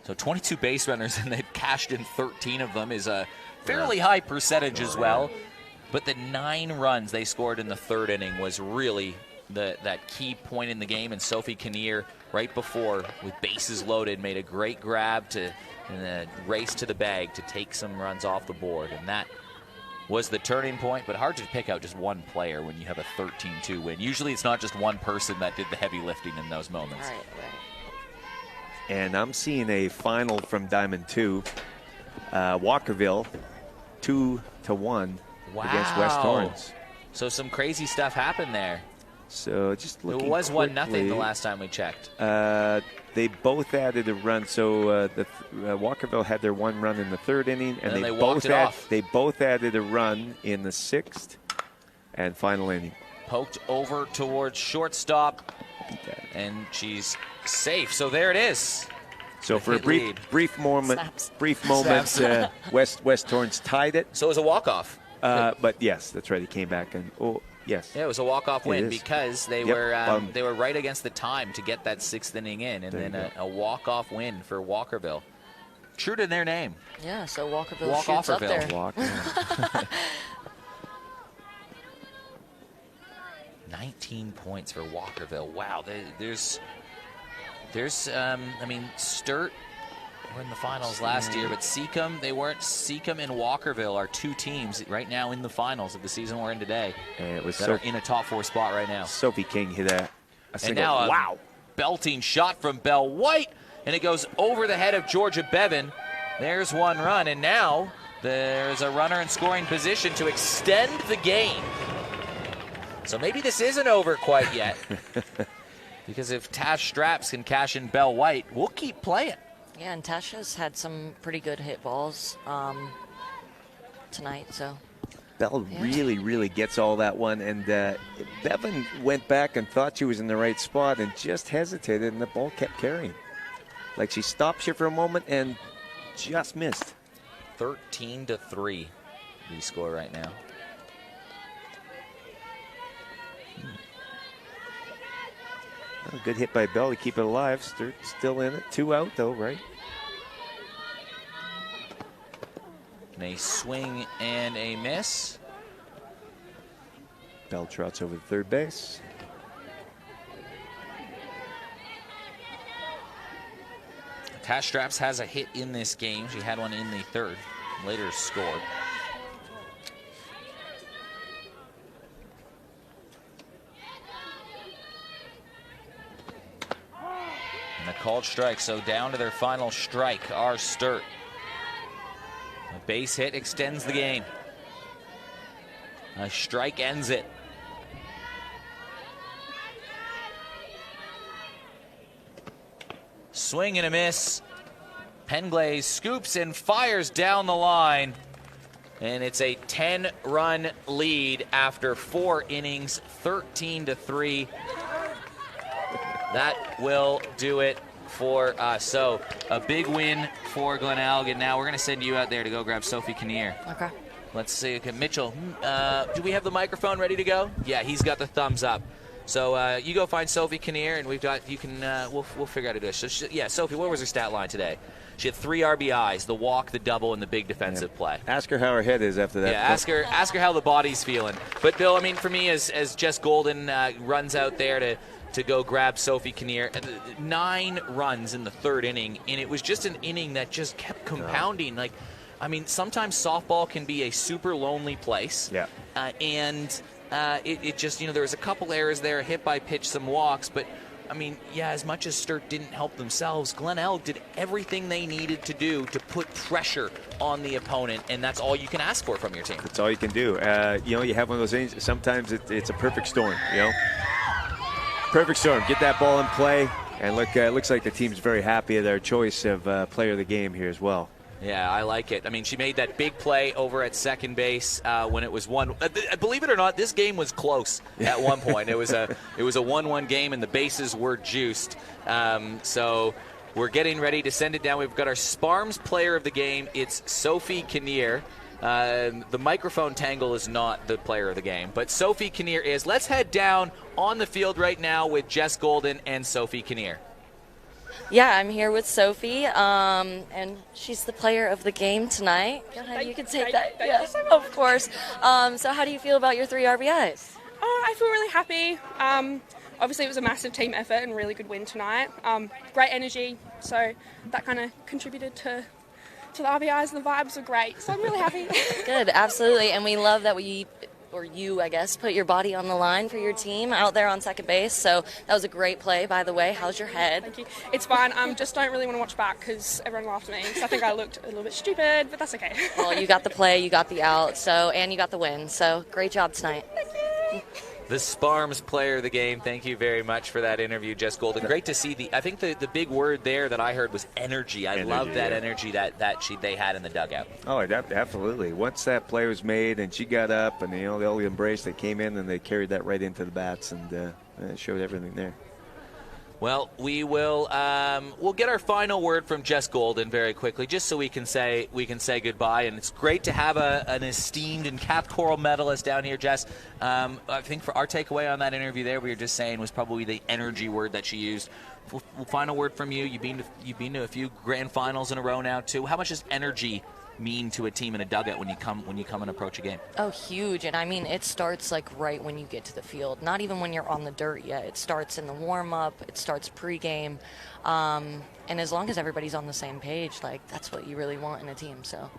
So 22 base runners, and they've cashed in 13 of them is a fairly high percentage as well. But the 9 runs they scored in the 3rd inning was really that key point in the game. And Sophie Kinnear, right before, with bases loaded, made a great grab in a race to the bag to take some runs off the board. And that was the turning point, but hard to pick out just one player when you have a 13-2 win. Usually it's not just one person that did the heavy lifting in those moments. Right. And I'm seeing a final from Diamond 2. Walkerville 2-1 against West Torrance. So some crazy stuff happened there. So just looking It was quickly, 1-0 the last time we checked. They both added a run. So Walkerville had their 1 run in the 3rd inning, and they walked it off. They both added a run in the 6th and final inning. Poked over towards shortstop, and she's safe. So there it is. So for a brief moment, West Torrance tied it. So it was a walk-off. But yes, that's right. He came back and yes. Yeah, it was a walk-off win because they were right against the time to get that 6th inning in, and then a walk-off win for Walkerville. True to their name. Yeah, so Walkerville shoots up there. 19 points for Walkerville. Wow, there's I mean, Sturt were in the finals last year, but Seacombe, they weren't. Seacombe and Walkerville are 2 teams right now in the finals of the season we're in today. And it was that are in a top 4 spot right now. Sophie King hit a single. And now a belting shot from Belle White, and it goes over the head of Georgia Bevan. There's 1 run, and now there's a runner in scoring position to extend the game. So maybe this isn't over quite yet. Because if Tash Straps can cash in Belle White, we'll keep playing. Yeah, and Tasha's had some pretty good hit balls tonight. So Belle really gets all that one. And Bevan went back and thought she was in the right spot and just hesitated, and the ball kept carrying. Like she stops here for a moment and just missed. 13-3 we score right now. Well, good hit by Bell to keep it alive. Sturt still in it. 2 out, though, right? And a swing and a miss. Bell trots over to third base. Tash Straps has a hit in this game. She had one in the 3rd. Later scored. And a called strike, so down to their final strike are Sturt. A base hit extends the game. A strike ends it. Swing and a miss. Penglaze scoops and fires down the line. And it's a 10-run lead after 4 innings, 13-3. That will do it for us. So a big win for Glenelg, and now we're going to send you out there to go grab Sophie Kinnear. Okay. Let's see. Okay, Mitchell, do we have the microphone ready to go? Yeah, he's got the thumbs up. So you go find Sophie Kinnear, and we've got. You can. We'll figure out how to do it. So Sophie, what was her stat line today? She had 3 RBIs, the walk, the double, and the big defensive play. Ask her how her head is after that. Yeah, ask her how the body's feeling. But Bill, I mean, for me, as Jess Golden runs out there to go grab Sophie Kinnear, 9 runs in the 3rd inning, and it was just an inning that just kept compounding. Like, I mean, sometimes softball can be a super lonely place. Yeah. It just, there was a couple errors there, a hit by pitch, some walks, but I mean, yeah, as much as Sturt didn't help themselves, Glenelg did everything they needed to do to put pressure on the opponent, and that's all you can ask for from your team. That's all you can do. You have one of those things, sometimes it's a perfect storm, Perfect storm. Get that ball in play, and it looks like the team's very happy with their choice of player of the game here as well. Yeah, I like it. I mean, she made that big play over at second base when it was 1. Believe it or not, this game was close at one point. It was a 1-1 game, and the bases were juiced. So we're getting ready to send it down. We've got our Sparms player of the game. It's Sophie Kinnear. The microphone tangle is not the player of the game, but Sophie Kinnear is. Let's head down on the field right now with Jess Golden and Sophie Kinnear. Yeah, I'm here with Sophie, and she's the player of the game tonight. Go ahead, you can take that. Thank Yes, you so much. of course. So how do you feel about your 3 RBIs? Oh, I feel really happy. Obviously, it was a massive team effort and really good win tonight. Great energy, so that kind of contributed to the RBIs, and the vibes were great. So I'm really happy. Good, absolutely. And we love that you, I guess, put your body on the line for your team out there on second base. So that was a great play, by the way. How's your head? Thank you. It's fine. Just don't really want to watch back because everyone laughed at me. So I think I looked a little bit stupid, but that's okay. Well, you got the play, you got the out, and you got the win. So great job tonight. The Sparms player of the game. Thank you very much for that interview, Jess Golden. Great to see I think the big word there that I heard was energy. I love that energy that they had in the dugout. Oh, absolutely. Once that play was made and she got up and, they all embraced, they came in and they carried that right into the bats and it showed everything there. Well, we'll get our final word from Jess Golden very quickly, just so we can say goodbye. And it's great to have an esteemed and capped coral medalist down here, Jess. I think for our takeaway on that interview there, we were just saying was probably the energy word that she used. Final word from you. You've been to a few grand finals in a row now too. How much does energy mean to a team in a dugout when you come and approach a game? Oh, huge. And I mean, it starts like right when you get to the field, not even when you're on the dirt yet. It starts in the warm-up, it starts pregame, and as long as everybody's on the same page, like, that's what you really want in a team. So.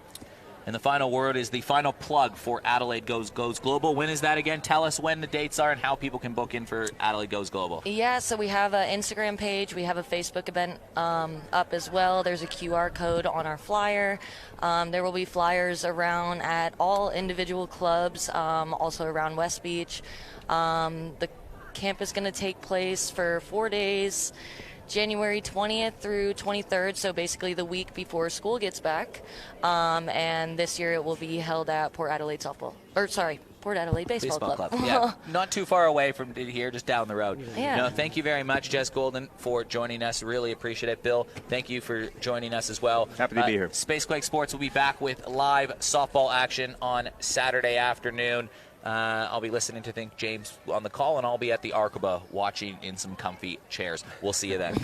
And the final word is the final plug for Adelaide Goes Global. When is that again? Tell us when the dates are and how people can book in for Adelaide Goes Global. Yeah, so we have an Instagram page. We have a Facebook event up as well. There's a QR code on our flyer. There will be flyers around at all individual clubs, also around West Beach. The camp is going to take place for 4 days. January 20th through 23rd, so basically the week before school gets back. And this year it will be held at Port Adelaide Baseball Club. Yeah, not too far away from here, just down the road. Yeah. No, thank you very much, Jess Golden, for joining us. Really appreciate it. Bill, thank you for joining us as well. Happy to be here. Spacequake Sports will be back with live softball action on Saturday afternoon. I'll be listening to James on the call, and I'll be at the Arkaba watching in some comfy chairs. We'll see you then.